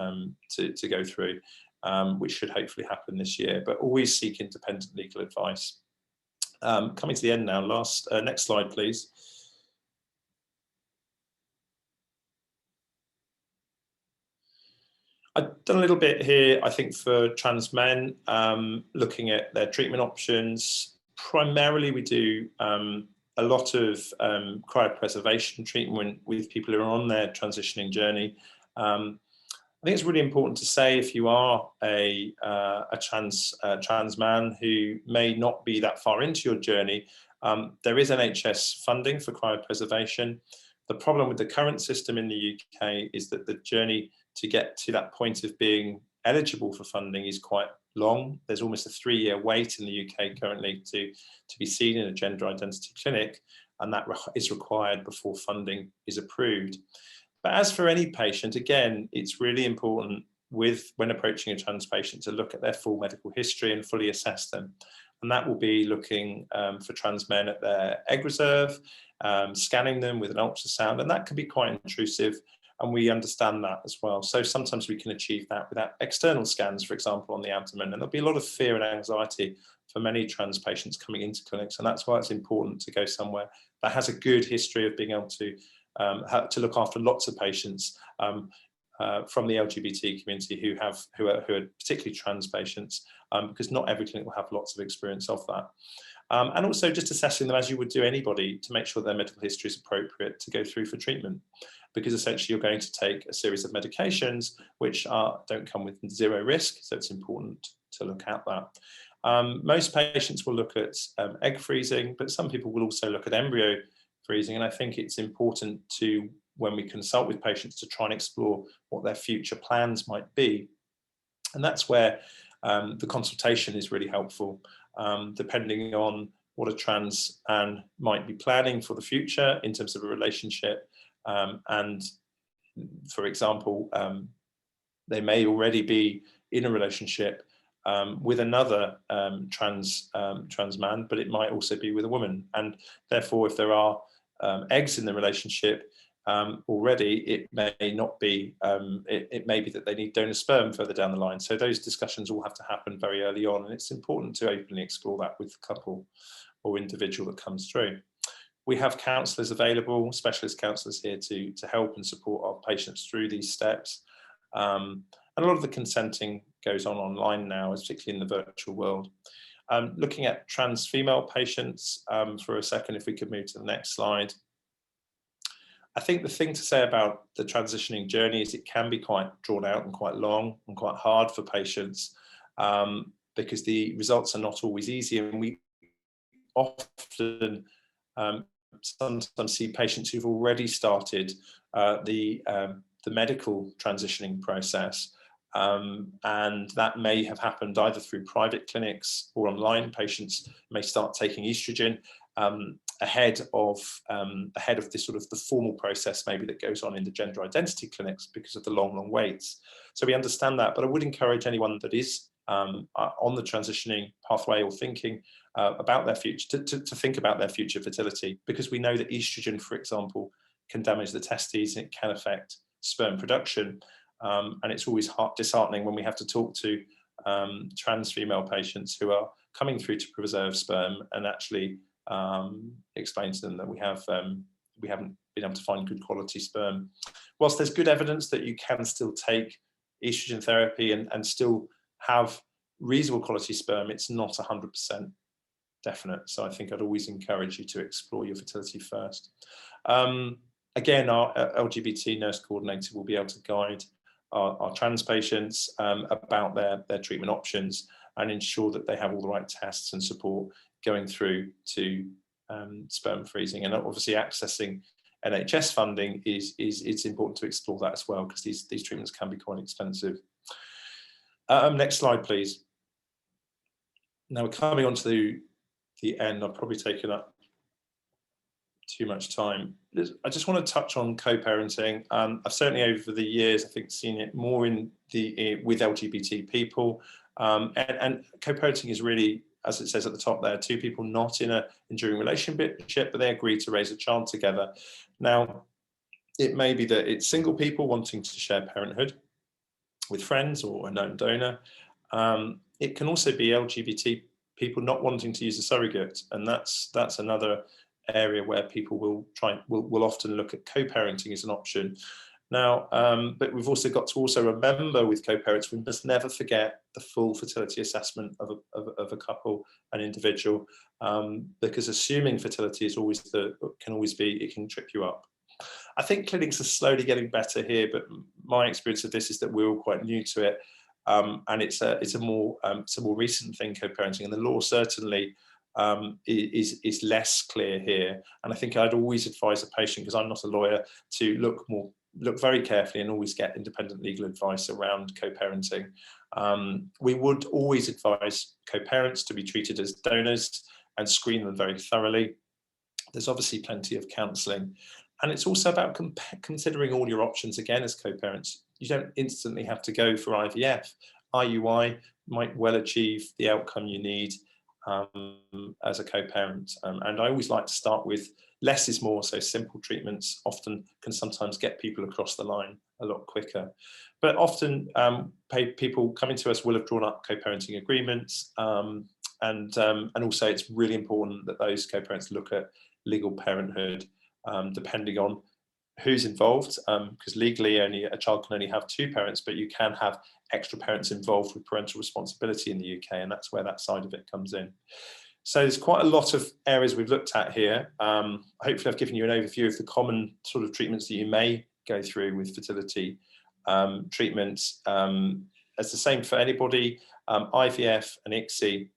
Speaker 3: to go through, which should hopefully happen this year. But always seek independent legal advice. Coming to the end now. Next slide, please. I've done a little bit here, I think, for trans men, looking at their treatment options. Primarily, we do a lot of cryopreservation treatment with people who are on their transitioning journey. I think it's really important to say, if you are a trans man who may not be that far into your journey, there is NHS funding for cryopreservation. The problem with the current system in the UK is that the journey to get to that point of being eligible for funding is quite long. There's almost a 3-year wait in the UK currently to be seen in a gender identity clinic, and that is required before funding is approved. But as for any patient, again, it's really important when approaching a trans patient to look at their full medical history and fully assess them. And that will be looking for trans men at their egg reserve, scanning them with an ultrasound, and that can be quite intrusive. And we understand that as well. So sometimes we can achieve that without external scans, for example, on the abdomen. And there'll be a lot of fear and anxiety for many trans patients coming into clinics. And that's why it's important to go somewhere that has a good history of being able to look after lots of patients from the LGBT community who are particularly trans patients, because not every clinic will have lots of experience of that. And also just assessing them as you would do anybody to make sure their medical history is appropriate to go through for treatment, because essentially you're going to take a series of medications which don't come with zero risk, so it's important to look at that. Most patients will look at egg freezing, but some people will also look at embryo freezing, and I think it's important to, when we consult with patients, to try and explore what their future plans might be. And that's where the consultation is really helpful, depending on what a trans man might be planning for the future in terms of a relationship. And for example, they may already be in a relationship with another trans man, but it might also be with a woman. And therefore, if there are eggs in the relationship, already, it may not be, it may be that they need donor sperm further down the line. So those discussions all have to happen very early on, and it's important to openly explore that with the couple or individual that comes through. We have counsellors available, specialist counsellors here to help and support our patients through these steps. And a lot of the consenting goes on online now, particularly in the virtual world. Looking at trans female patients for a second, if we could move to the next slide. I think the thing to say about the transitioning journey is it can be quite drawn out and quite long and quite hard for patients, because the results are not always easy, and we often sometimes see patients who've already started the medical transitioning process, and that may have happened either through private clinics or online. Patients may start taking estrogen ahead of this sort of the formal process maybe that goes on in the gender identity clinics because of the long waits. So we understand that, but I would encourage anyone that is on the transitioning pathway or thinking about their future to think about their future fertility, because we know that estrogen, for example, can damage the testes and it can affect sperm production, and it's always disheartening when we have to talk to trans female patients who are coming through to preserve sperm and actually explain to them that we haven't been able to find good quality sperm. Whilst there's good evidence that you can still take estrogen therapy and still have reasonable quality sperm, it's not 100% definite. So I think I'd always encourage you to explore your fertility first. Again, our LGBT nurse coordinator will be able to guide our trans patients about their treatment options and ensure that they have all the right tests and support going through to sperm freezing. And obviously accessing NHS funding it's important to explore that as well, because these treatments can be quite expensive. Next slide, please. Now we're coming on to the end. I've probably taken up too much time. I just want to touch on co-parenting. I've certainly over the years, I think, seen it more with LGBT people, and co-parenting is really, as it says at the top there, two people not in an enduring relationship, but they agree to raise a child together. Now, it may be that it's single people wanting to share parenthood with friends or a known donor. It can also be LGBT people not wanting to use a surrogate, and that's another area where people will often look at co-parenting as an option. Now, but we've also got to also remember with co-parents, we must never forget the full fertility assessment of a couple, an individual, because assuming fertility is it can trip you up. I think clinics are slowly getting better here, but my experience of this is that we're all quite new to it, and it's a more recent thing, co-parenting, and the law certainly is less clear here. And I think I'd always advise a patient, because I'm not a lawyer, to look very carefully and always get independent legal advice around co-parenting. We would always advise co-parents to be treated as donors and screen them very thoroughly. There's obviously plenty of counselling, and it's also about considering all your options again as co-parents. You don't instantly have to go for IVF. IUI might well achieve the outcome you need as a co-parent, and I always like to start with less is more, so simple treatments often can sometimes get people across the line a lot quicker. But often people coming to us will have drawn up co-parenting agreements, and also it's really important that those co-parents look at legal parenthood, depending on who's involved, because legally a child can only have two parents, but you can have extra parents involved with parental responsibility in the UK, and that's where that side of it comes in. So there's quite a lot of areas we've looked at here. Hopefully I've given you an overview of the common sort of treatments that you may go through with fertility treatments. It's the same for anybody. IVF and ICSI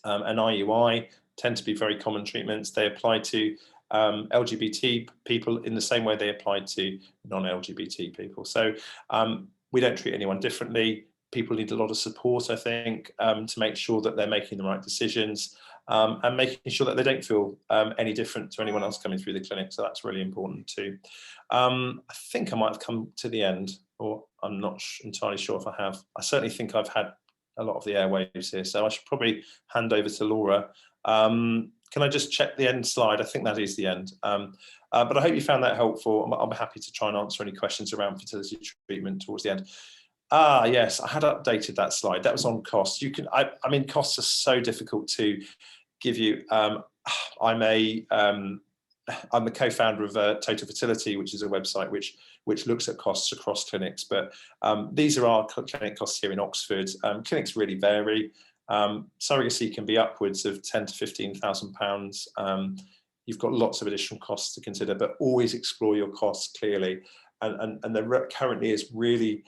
Speaker 3: and IUI tend to be very common treatments. They apply to LGBT people in the same way they apply to non-LGBT people. So we don't treat anyone differently. People need a lot of support, I think, to make sure that they're making the right decisions, and making sure that they don't feel any different to anyone else coming through the clinic. So that's really important too. I think I might have come to the end, or I'm not entirely sure if I have. I certainly think I've had a lot of the airwaves here, so I should probably hand over to Laura. Can I just check the end slide? I think that is the end. But I hope you found that helpful. I'm happy to try and answer any questions around fertility treatment towards the end. Yes, I had updated that slide. That was on costs. I mean, costs are so difficult to give you. I'm the co-founder of Total Fertility, which is a website which looks at costs across clinics. But these are our clinic costs here in Oxford. Clinics really vary. Surrogacy can be upwards of £10,000 to £15,000. You've got lots of additional costs to consider, but always explore your costs clearly. And currently it's really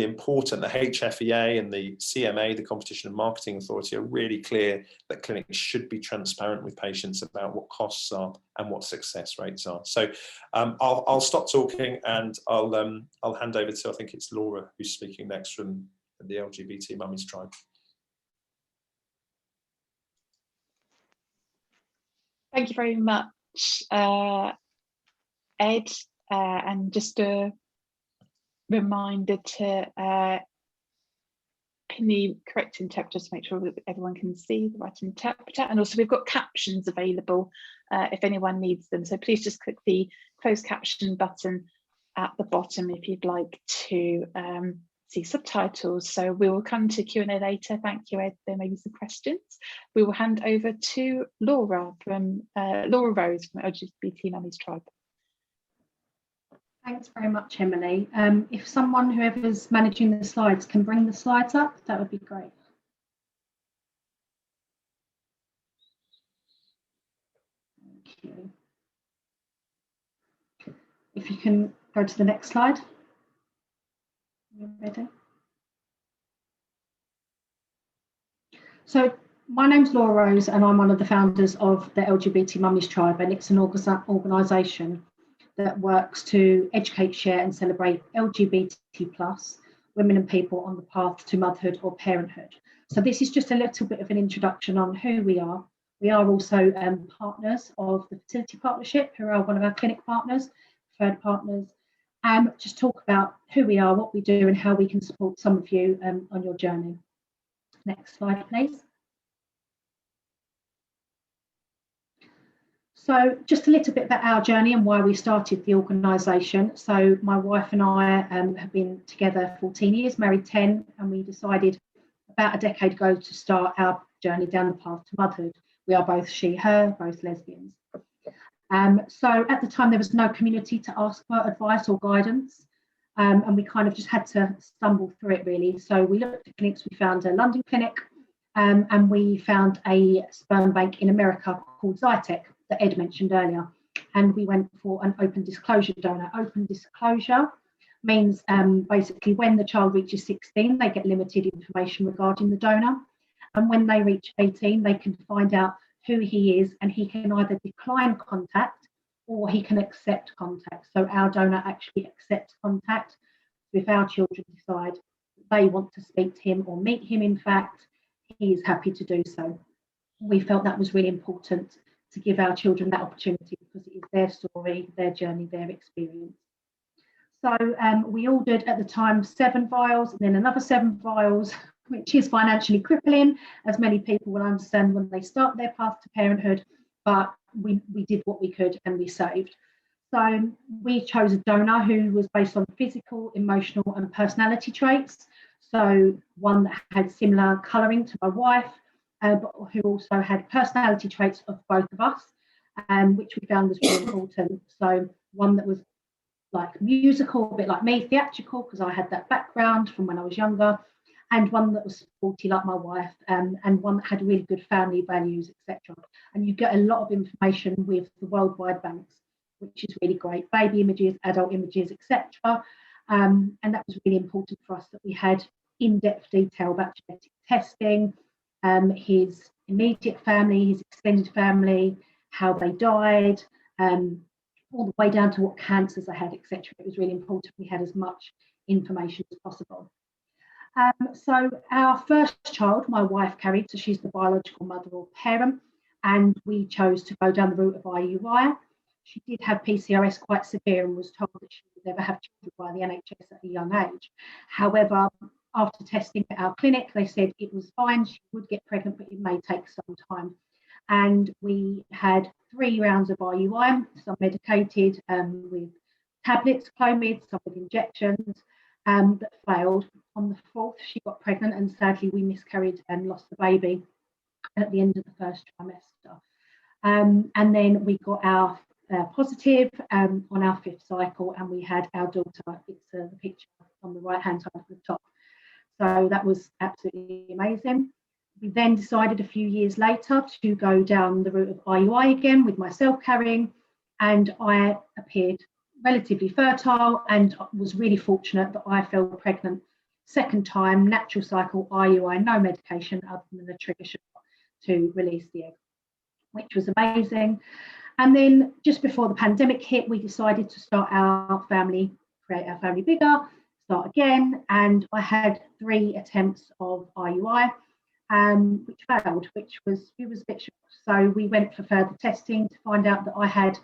Speaker 3: important. The HFEA and the CMA, the Competition and Marketing Authority, are really clear that clinics should be transparent with patients about what costs are and what success rates are. So I'll stop talking and I'll hand over to, I think it's Laura who's speaking next from the LGBT Mummies Tribe.
Speaker 1: Thank you very much, Ed, and just a reminder to pin the correct interpreter to make sure that everyone can see the right interpreter, and also we've got captions available if anyone needs them, so please just click the closed caption button at the bottom if you'd like to see subtitles. So we will come to Q&A later. Thank you, Ed. There may be some questions. We will hand over to Laura Rose from LGBT Mummies Tribe.
Speaker 4: Thanks very much, Emily. If whoever's managing the slides can bring the slides up, that would be great. Thank you. If you can go to the next slide. You ready? So my name's Laura Rose and I'm one of the founders of the LGBT Mummies Tribe, and it's an organisation that works to educate, share and celebrate LGBT+ women and people on the path to motherhood or parenthood. So this is just a little bit of an introduction on who we are. We are also partners of the Fertility Partnership, who are one of our clinic partners, preferred partners, and just talk about who we are, what we do and how we can support some of you on your journey. Next slide, please. So just a little bit about our journey and why we started the organisation. So my wife and I have been together 14 years, married 10, and we decided about a decade ago to start our journey down the path to motherhood. We are both she, her, both lesbians. So at the time there was no community to ask for advice or guidance, and we kind of just had to stumble through it really. So we looked at clinics. We found a London clinic, and we found a sperm bank in America called Zytec that Ed mentioned earlier, and we went for an open disclosure donor. Open disclosure means basically when the child reaches 16 they get limited information regarding the donor, and when they reach 18 they can find out who he is, and he can either decline contact or he can accept contact. So our donor actually accepts contact. If our children decide they want to speak to him or meet him, in fact, he is happy to do so. We felt that was really important to give our children that opportunity because it is their story, their journey, their experience. So we ordered at the time 7 vials and then another 7 vials, which is financially crippling, as many people will understand when they start their path to parenthood, but we did what we could and we saved. So we chose a donor who was based on physical, emotional and personality traits. So one that had similar colouring to my wife, but who also had personality traits of both of us, which we found was really important. So one that was like musical, a bit like me, theatrical, because I had that background from when I was younger, and one that was sporty like my wife, and one that had really good family values, etc. And you get a lot of information with the worldwide banks, which is really great. Baby images, adult images, etc. And that was really important for us, that we had in-depth detail about genetic testing, his immediate family, his extended family, how they died, all the way down to what cancers they had, etc. It was really important we had as much information as possible. So our first child, my wife carried, so she's the biological mother or parent, and we chose to go down the route of IUI. She did have PCOS quite severe and was told that she would never have children by the NHS at a young age. However, after testing at our clinic, they said it was fine, she would get pregnant, but it may take some time. and we had 3 rounds of IUI, some medicated with tablets, Clomid, some with injections, that failed. On the 4th, she got pregnant, and sadly we miscarried and lost the baby at the end of the first trimester. And then we got our positive on our 5th cycle, and we had our daughter. It's the picture on the right hand side at the top. So that was absolutely amazing. We then decided a few years later to go down the route of IUI again with myself carrying, and I appeared relatively fertile and was really fortunate that I fell pregnant 2nd time, natural cycle, IUI, no medication other than a trigger shot to release the egg, which was amazing. And then just before the pandemic hit, we decided to start our family, create our family bigger, start again, and I had 3 attempts of IUI, which failed, it was a bit shocked. So we went for further testing to find out that I had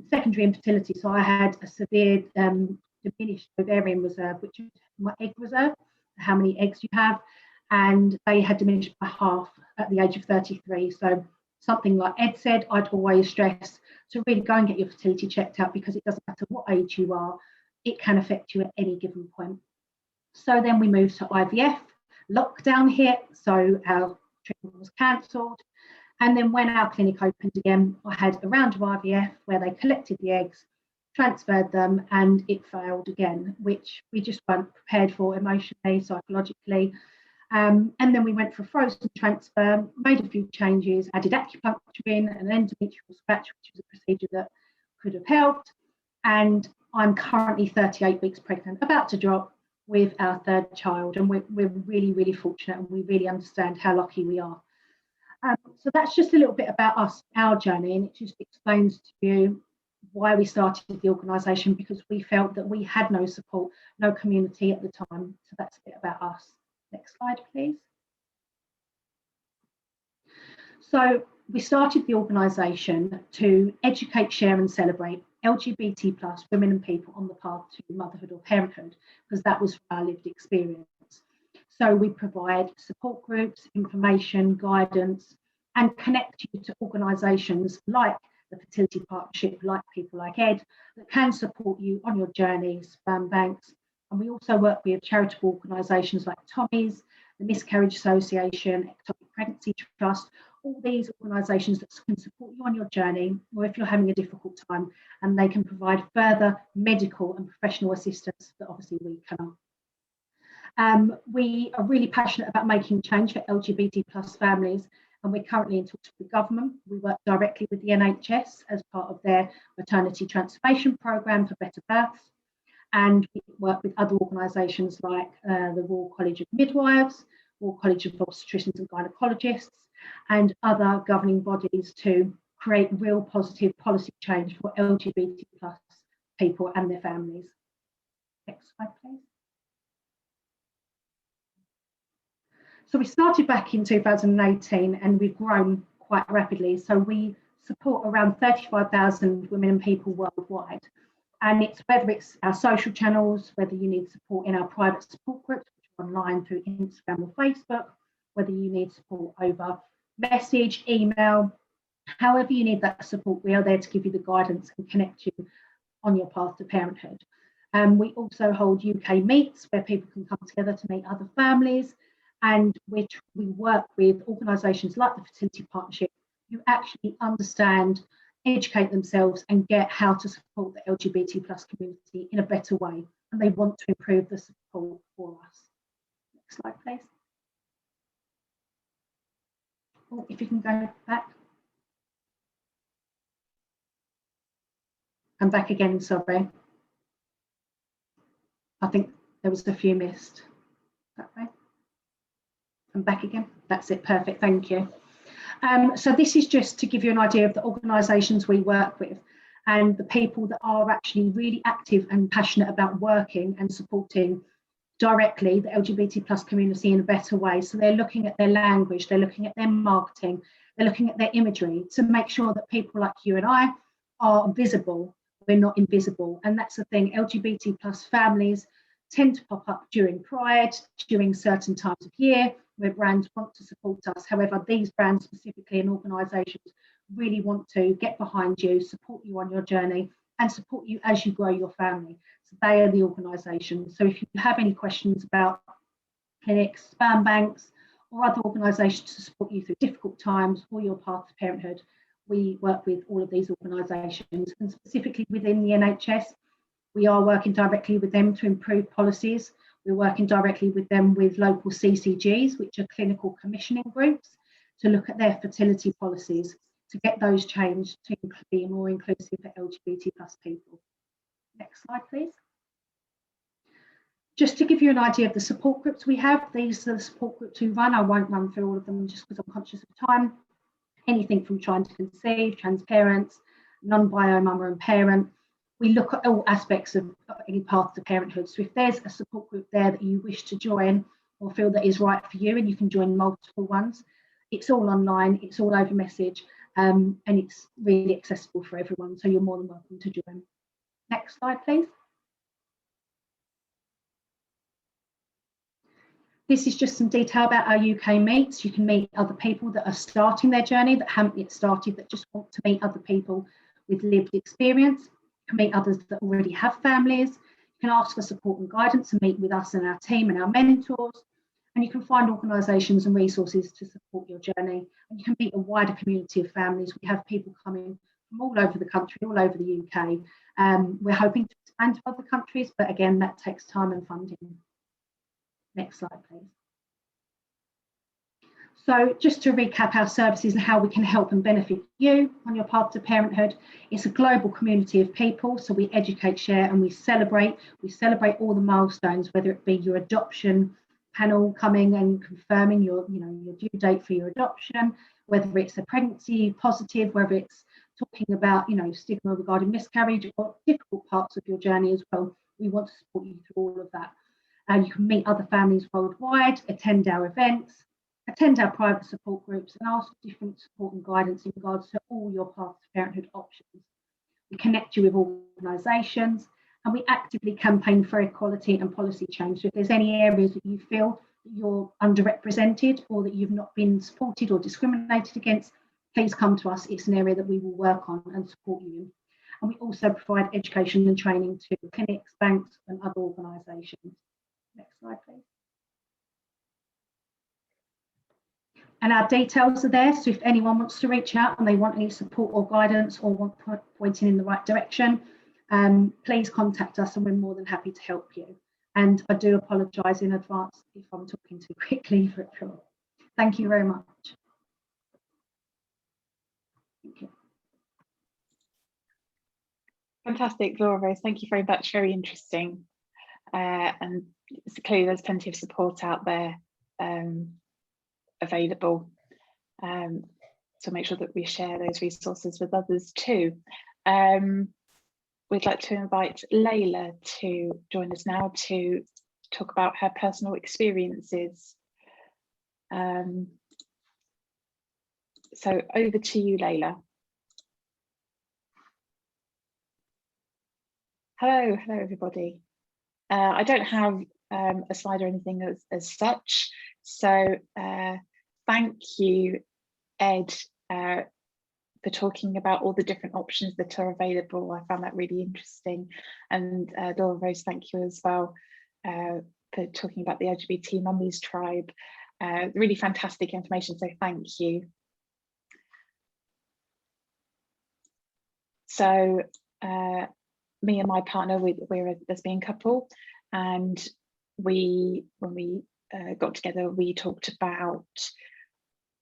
Speaker 4: secondary infertility. So I had a severe diminished ovarian reserve, which is my egg reserve, how many eggs you have, and they had diminished by half at the age of 33. So something like Ed said, I'd always stress to really go and get your fertility checked out, because it doesn't matter what age you are, it can affect you at any given point. So then we moved to IVF, lockdown hit, so our treatment was cancelled. And then when our clinic opened again, I had a round of IVF where they collected the eggs, transferred them, and it failed again, which we just weren't prepared for emotionally, psychologically. And then we went for frozen transfer, made a few changes, added acupuncture in, an endometrial scratch, which was a procedure that could have helped. And I'm currently 38 weeks pregnant, about to drop, with our 3rd child. And we're really, really fortunate, and we really understand how lucky we are. So that's just a little bit about us, our journey, and it just explains to you why we started the organisation, because we felt that we had no support, no community at the time. So that's a bit about us. Next slide, please. So we started the organisation to educate, share and celebrate LGBT+ women and people on the path to motherhood or parenthood, because that was our lived experience. So we provide support groups, information, guidance, and connect you to organisations like the Fertility Partnership, like people like Ed, that can support you on your journey, sperm banks. And we also work with charitable organisations like Tommy's, the Miscarriage Association, Ectopic Pregnancy Trust, all these organisations that can support you on your journey, or if you're having a difficult time, and they can provide further medical and professional assistance that obviously we cannot. We are really passionate about making change for LGBT+ families, and we're currently in talks with the government. We work directly with the NHS as part of their maternity transformation programme for better births. And we work with other organisations like the Royal College of Midwives, Royal College of Obstetricians and Gynecologists, and other governing bodies to create real positive policy change for LGBT+ people and their families. Next slide, please. So we started back in 2018, and we've grown quite rapidly. So we support around 35,000 women and people worldwide. And it's whether it's our social channels, whether you need support in our private support groups, which are online through Instagram or Facebook, whether you need support over message, email, however you need that support, we are there to give you the guidance and connect you on your path to parenthood. We also hold UK meets where people can come together to meet other families, and we work with organisations like the Fertility Partnership who actually understand, educate themselves and get how to support the LGBT+ community in a better way, and they want to improve the support for us. Next slide, please. Oh, if you can go back. And back again, sorry. I think there was a few missed. That way. And back again. That's it, perfect, thank you. So this is just to give you an idea of the organisations we work with and the people that are actually really active and passionate about working and supporting directly the LGBT+ community in a better way. So they're looking at their language, they're looking at their marketing, they're looking at their imagery to make sure that people like you and I are visible. We're not invisible. And that's the thing, LGBT+ families tend to pop up during Pride, during certain times of year, where brands want to support us. However, these brands specifically and organisations really want to get behind you, support you on your journey, and support you as you grow your family. So they are the organisations. So if you have any questions about clinics, sperm banks, or other organisations to support you through difficult times or your path to parenthood, we work with all of these organisations. And specifically within the NHS, we are working directly with them to improve policies. We're working directly with them with local CCGs, which are clinical commissioning groups, to look at their fertility policies, to get those changed to be more inclusive for LGBT+ people. Next slide, please. Just to give you an idea of the support groups we have, these are the support groups we run. I won't run through all of them just because I'm conscious of time. Anything from trying to conceive, trans parents, non-bio mama and parent. We look at all aspects of any path to parenthood. So if there's a support group there that you wish to join or feel that is right for you, and you can join multiple ones, it's all online, it's all over message, and it's really accessible for everyone. So you're more than welcome to join. Next slide, please. This is just some detail about our UK meets. You can meet other people that are starting their journey, that haven't yet started, that just want to meet other people with lived experience. You can meet others that already have families. You can ask for support and guidance and meet with us and our team and our mentors. And you can find organisations and resources to support your journey. And you can meet a wider community of families. We have people coming from all over the country, all over the UK. We're hoping to expand to other countries, but again, that takes time and funding. Next slide, please. So just to recap our services and how we can help and benefit you on your path to parenthood, it's a global community of people. So we educate, share, and we celebrate. We celebrate all the milestones, whether it be your adoption panel coming and confirming your due date for your adoption, whether it's a pregnancy positive, whether it's talking about, stigma regarding miscarriage or difficult parts of your journey as well. We want to support you through all of that. You can meet other families worldwide, attend our events, attend our private support groups, and ask for different support and guidance in regards to all your path to parenthood options. We connect you with organisations, and we actively campaign for equality and policy change. So if there's any areas that you feel that you're underrepresented or that you've not been supported or discriminated against, please come to us. It's an area that we will work on and support you in. And we also provide education and training to clinics, banks, and other organisations. Next slide, please. And our details are there. So if anyone wants to reach out and they want any support or guidance or want pointing in the right direction, please contact us and we're more than happy to help you. And I do apologise in advance if I'm talking too quickly for it. Thank you very much. Thank you.
Speaker 1: Fantastic, Laura Rose. Thank you very much. Very interesting. And it's clearly there's plenty of support out there available. So make sure that we share those resources with others too. We'd like to invite Layla to join us now to talk about her personal experiences. So over to you, Layla. Hello everybody. I don't have a slide or anything as such, so thank you, Ed, for talking about all the different options that are available. I found that really interesting, and Laura Rose, thank you as well for talking about the LGBT mummies tribe. Really fantastic information, so thank you. So me and my partner, we're a lesbian couple, and when we got together, we talked about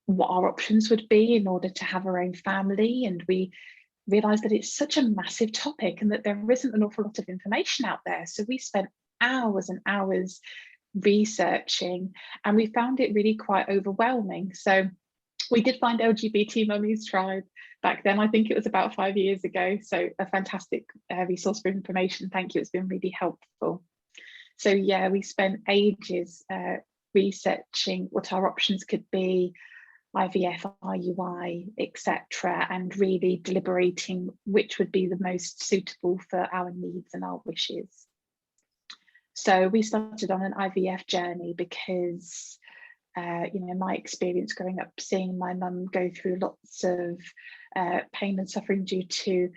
Speaker 1: what our options would be in order to have our own family, and we realised that it's such a massive topic and that there isn't an awful lot of information out there. So we spent hours and hours researching, and we found it really quite overwhelming. So we did find LGBT Mummies Tribe back then. I think it was about 5 years ago. So a fantastic resource for information. Thank you. It's been really helpful. So yeah, we spent ages researching what our options could be, IVF, IUI, etc., and really deliberating which would be the most suitable for our needs and our wishes. So we started on an IVF journey because you know, my experience growing up, seeing my mum go through lots of pain and suffering due to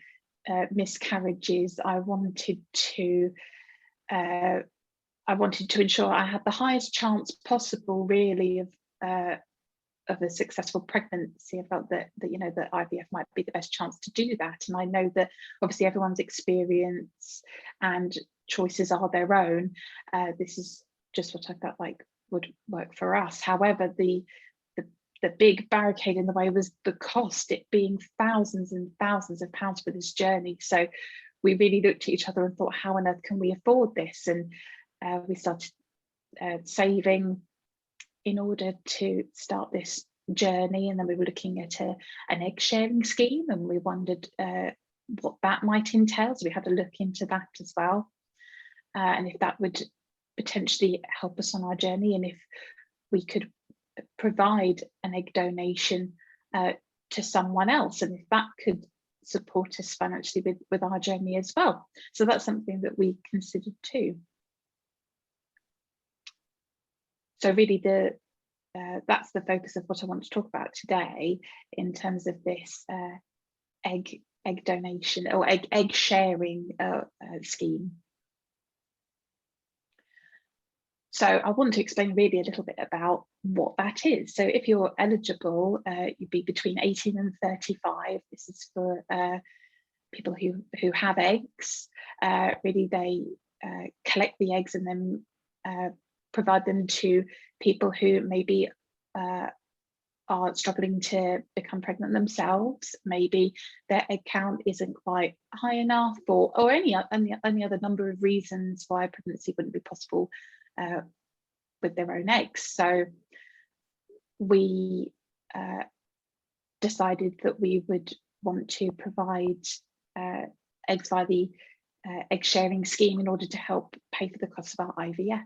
Speaker 1: miscarriages, I wanted to ensure I had the highest chance possible, really, of a successful pregnancy. I felt that you know, that IVF might be the best chance to do that, and I know that obviously everyone's experience and choices are their own. This is just what I felt like would work for us. However, the big barricade in the way was the cost, it being thousands and thousands of pounds for this journey. So we really looked at each other and thought, how on earth can we afford this? And we started saving in order to start this journey. And then we were looking at an egg sharing scheme, and we wondered what that might entail. So we had to look into that as well, and if that would potentially help us on our journey, and if we could provide an egg donation to someone else, and if that could support us financially with our journey as well. So that's something that we considered too. So really that's the focus of what I want to talk about today in terms of this egg donation or egg sharing scheme. So I want to explain really a little bit about what that is. So if you're eligible, you'd be between 18 and 35. This is for people who have eggs. Really, they collect the eggs and then provide them to people who maybe are struggling to become pregnant themselves. Maybe their egg count isn't quite high enough, or any other number of reasons why pregnancy wouldn't be possible with their own eggs. So we decided that we would want to provide eggs via the egg sharing scheme in order to help pay for the cost of our IVF,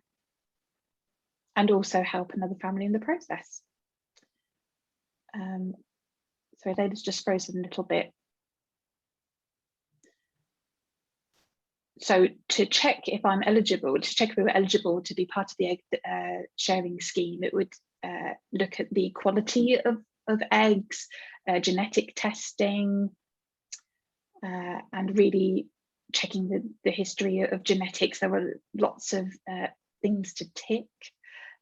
Speaker 1: and also help another family in the process. So Adela's just frozen a little bit. So to check if I'm eligible, to check if we were eligible to be part of the egg sharing scheme, it would look at the quality of eggs, genetic testing, and really checking the history of genetics. There were lots of things to tick,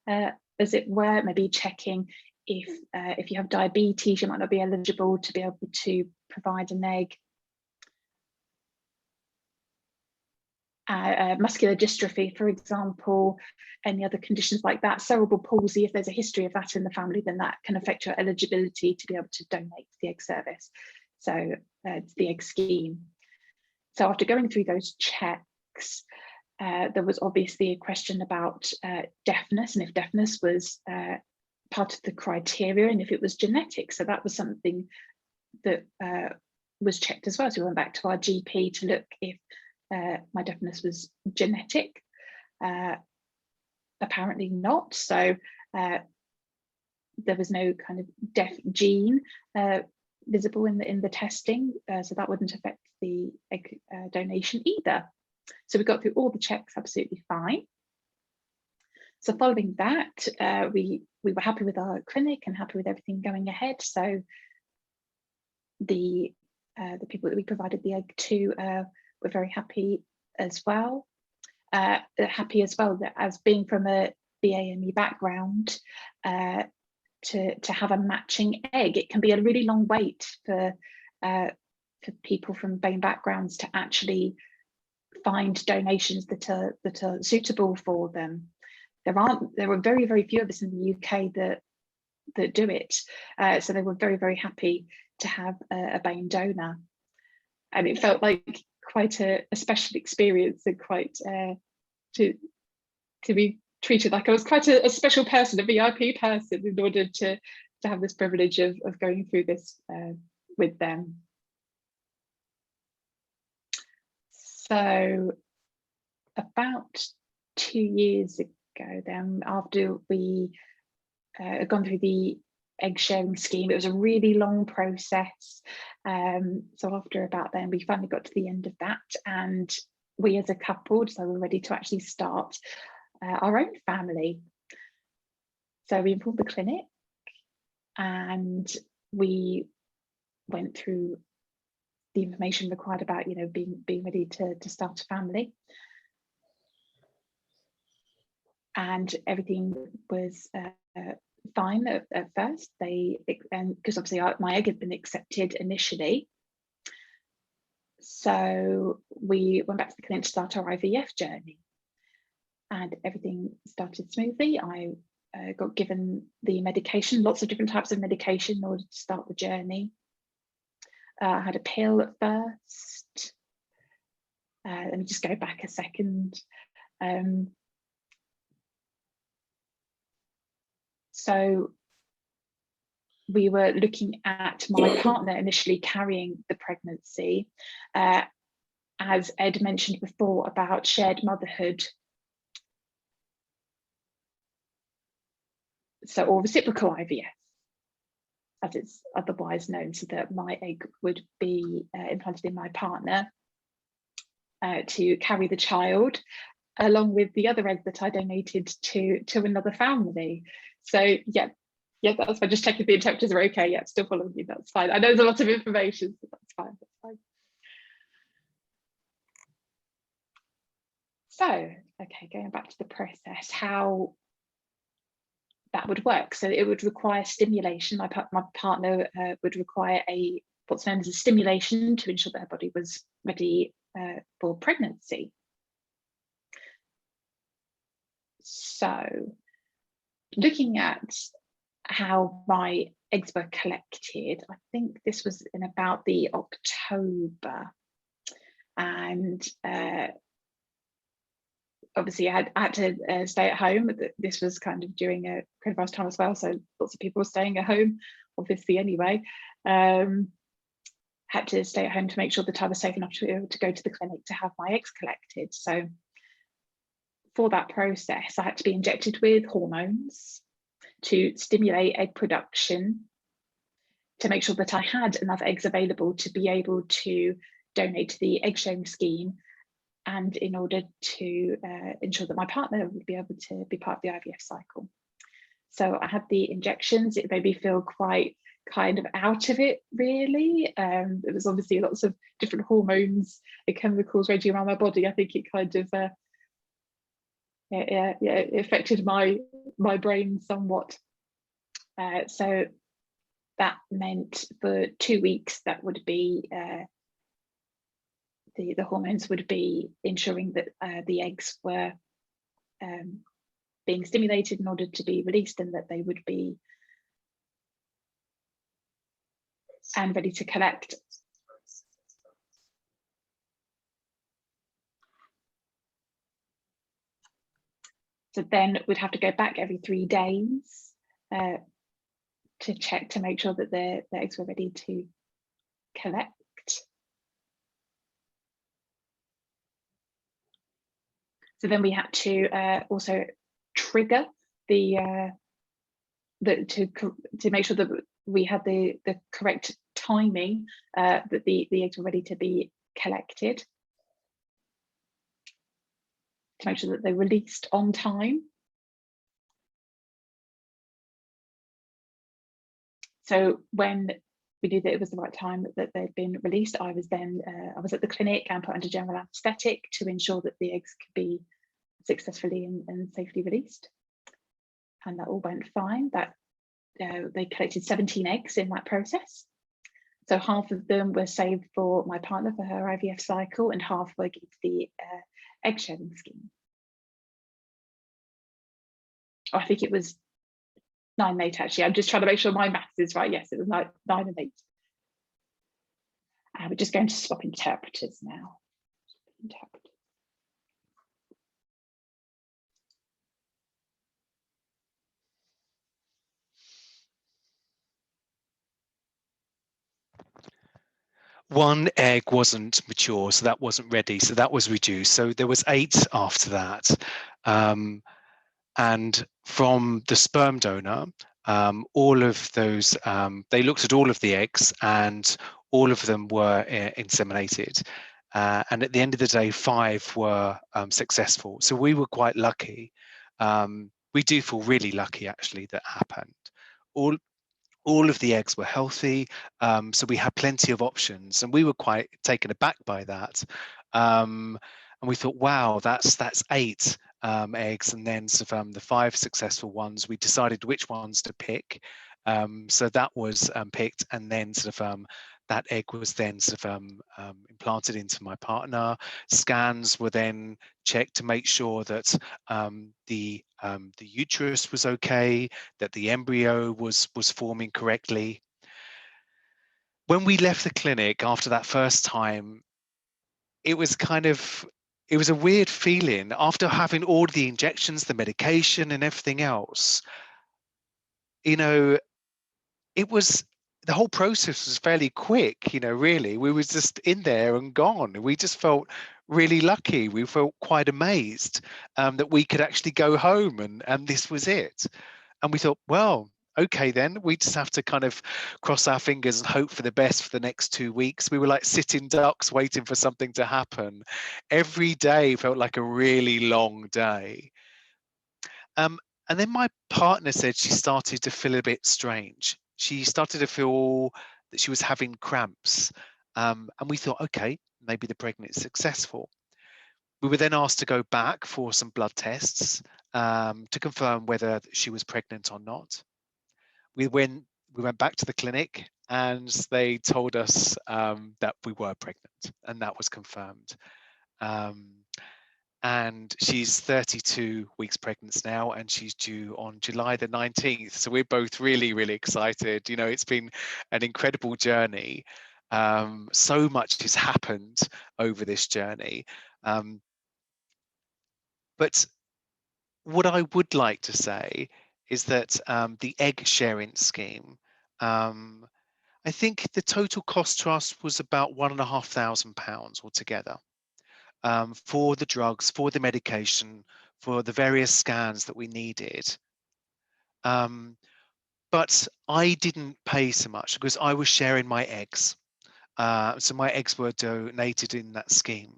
Speaker 1: as it were. Maybe checking if you have diabetes, you might not be eligible to be able to provide an egg. Muscular dystrophy, for example, any other conditions like that, cerebral palsy, if there's a history of that in the family, then that can affect your eligibility to be able to donate to the egg service, so it's the egg scheme. So after going through those checks, there was obviously a question about deafness, and if deafness was part of the criteria, and if it was genetic. So that was something that was checked as well. So we went back to our GP to look if my deafness was genetic. Apparently not. So there was no kind of deaf gene visible in the testing, so that wouldn't affect the egg donation either. So we got through all the checks absolutely fine. So following that, we were happy with our clinic and happy with everything going ahead. So the people that we provided the egg to were very happy as well. Happy as well that, as being from a BAME background, to have a matching egg. It can be a really long wait for people from BAME backgrounds to actually find donations that are suitable for them. There are very, very few of us in the UK that do it. So they were very, very happy to have a BAME donor. And it felt like quite a special experience, and quite to be treated like I was quite a special person, a VIP person, in order to have this privilege of going through this with them. So about 2 years ago then, after we had gone through the egg sharing scheme, it was a really long process. So after about then, we finally got to the end of that, and we as a couple, so we're ready to actually start our own family. So we informed the clinic, and we went through the information required about, you know, being ready to start a family. And everything was fine at first. Because obviously my egg had been accepted initially. So we went back to the clinic to start our IVF journey, and everything started smoothly. I got given the medication, lots of different types of medication in order to start the journey. I had a pill at first. Let me just go back a second. So we were looking at my partner initially carrying the pregnancy. As Ed mentioned before about shared motherhood, so, or reciprocal IVF, as it's otherwise known, so that my egg would be implanted in my partner to carry the child, along with the other egg that I donated to another family. So yeah, that's fine. Just checking the interpreters are okay. Yeah, still following you. That's fine. I know there's a lot of information, so that's fine. That's fine. So, okay, going back to the process, how that would work. So it would require stimulation. My partner would require what's known as a stimulation to ensure that her body was ready for pregnancy. So, looking at how my eggs were collected, I think this was in about the October, and obviously I had to stay at home. This was kind of during a coronavirus time as well, so lots of people were staying at home, obviously anyway. Had to stay at home to make sure that I was safe enough to be able to go to the clinic to have my eggs collected. So for that process, I had to be injected with hormones to stimulate egg production, to make sure that I had enough eggs available to be able to donate to the egg sharing scheme, and in order to ensure that my partner would be able to be part of the IVF cycle. So I had the injections. It made me feel quite kind of out of it, really. There was obviously lots of different hormones and chemicals raging around my body. I think it kind of it affected my brain somewhat. So that meant for 2 weeks that would be the hormones would be ensuring that the eggs were being stimulated in order to be released, and that they would be and ready to collect. So then we'd have to go back every 3 days to check to make sure that the eggs were ready to collect. So then we had to also trigger to make sure that we had the correct timing, that the eggs were ready to be collected, to make sure that they were released on time. So when we knew that it was the right time that they'd been released, I was at the clinic and put under general anaesthetic to ensure that the eggs could be successfully and safely released. And that all went fine. That they collected 17 eggs in that process. So half of them were saved for my partner for her IVF cycle, and half were given to the egg sharing scheme. Oh, I think it was 9 and 8 actually. I'm just trying to make sure my maths is right. Yes, it was 9 and 8. We're just going to swap interpreters now.
Speaker 2: One egg wasn't mature, so that wasn't ready, so that was reduced. So there was 8 after that. And from the sperm donor, all of those, they looked at all of the eggs and all of them were inseminated. And at the end of the day, 5 were successful. So we were quite lucky we do feel really lucky actually that happened. All of the eggs were healthy, so we had plenty of options, and we were quite taken aback by that. And we thought, wow, that's 8 eggs, and then sort of, the 5 successful ones. We decided which ones to pick, so that was picked, and then sort of that egg was then sort of implanted into my partner. Scans were then checked to make sure that the uterus was okay, that the embryo was forming correctly. When we left the clinic after that first time, it was a weird feeling after having all the injections, the medication, and everything else. You know, the whole process was fairly quick, really. We was just in there and gone. We just felt really lucky. We felt quite amazed that we could actually go home and this was it. And we thought, well, okay, then we just have to kind of cross our fingers and hope for the best for the next 2 weeks. We were like sitting ducks waiting for something to happen. Every day felt like a really long day. And then my partner said she started to feel a bit strange. She started to feel that she was having cramps. And we thought, okay, maybe the pregnancy is successful. We were then asked to go back for some blood tests to confirm whether she was pregnant or not. We went back to the clinic, and they told us that we were pregnant, and that was confirmed. And she's 32 weeks pregnant now, and she's due on July the 19th. So we're both really, really excited. It's been an incredible journey. So much has happened over this journey. But what I would like to say is that the egg sharing scheme, I think the total cost to us was about £1,500 altogether. For the drugs, for the medication, for the various scans that we needed. But I didn't pay so much because I was sharing my eggs. So my eggs were donated in that scheme.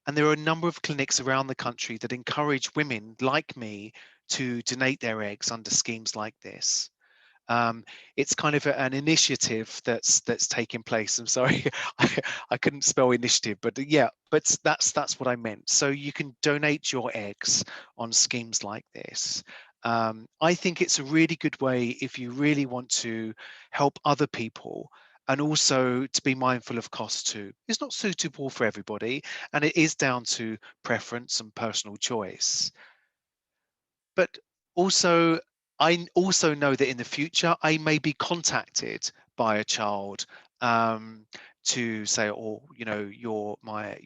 Speaker 2: And there are a number of clinics around the country that encourage women like me to donate their eggs under schemes like this. It's kind of an initiative that's taking place. I'm sorry, I couldn't spell initiative, but yeah, but that's what I meant. So you can donate your eggs on schemes like this. I think it's a really good way if you really want to help other people, and also to be mindful of cost too. It's not suitable for everybody, and it is down to preference and personal choice. But also, I also know that in the future, I may be contacted by a child to say, oh, you're my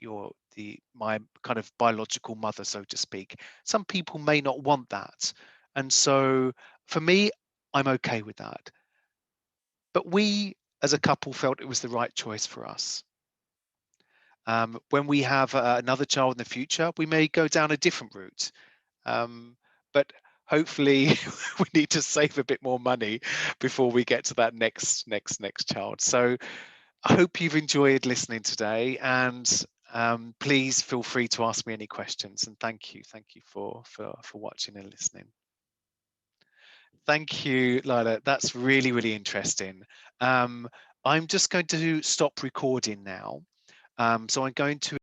Speaker 2: kind of biological mother, so to speak. Some people may not want that. And so for me, I'm okay with that. But we as a couple felt it was the right choice for us. When we have another child in the future, we may go down a different route. But hopefully we need to save a bit more money before we get to that next child. So I hope you've enjoyed listening today, and please feel free to ask me any questions. And thank you for watching and listening. Thank you, Lila. That's really, really interesting. I'm just going to stop recording now. So I'm going to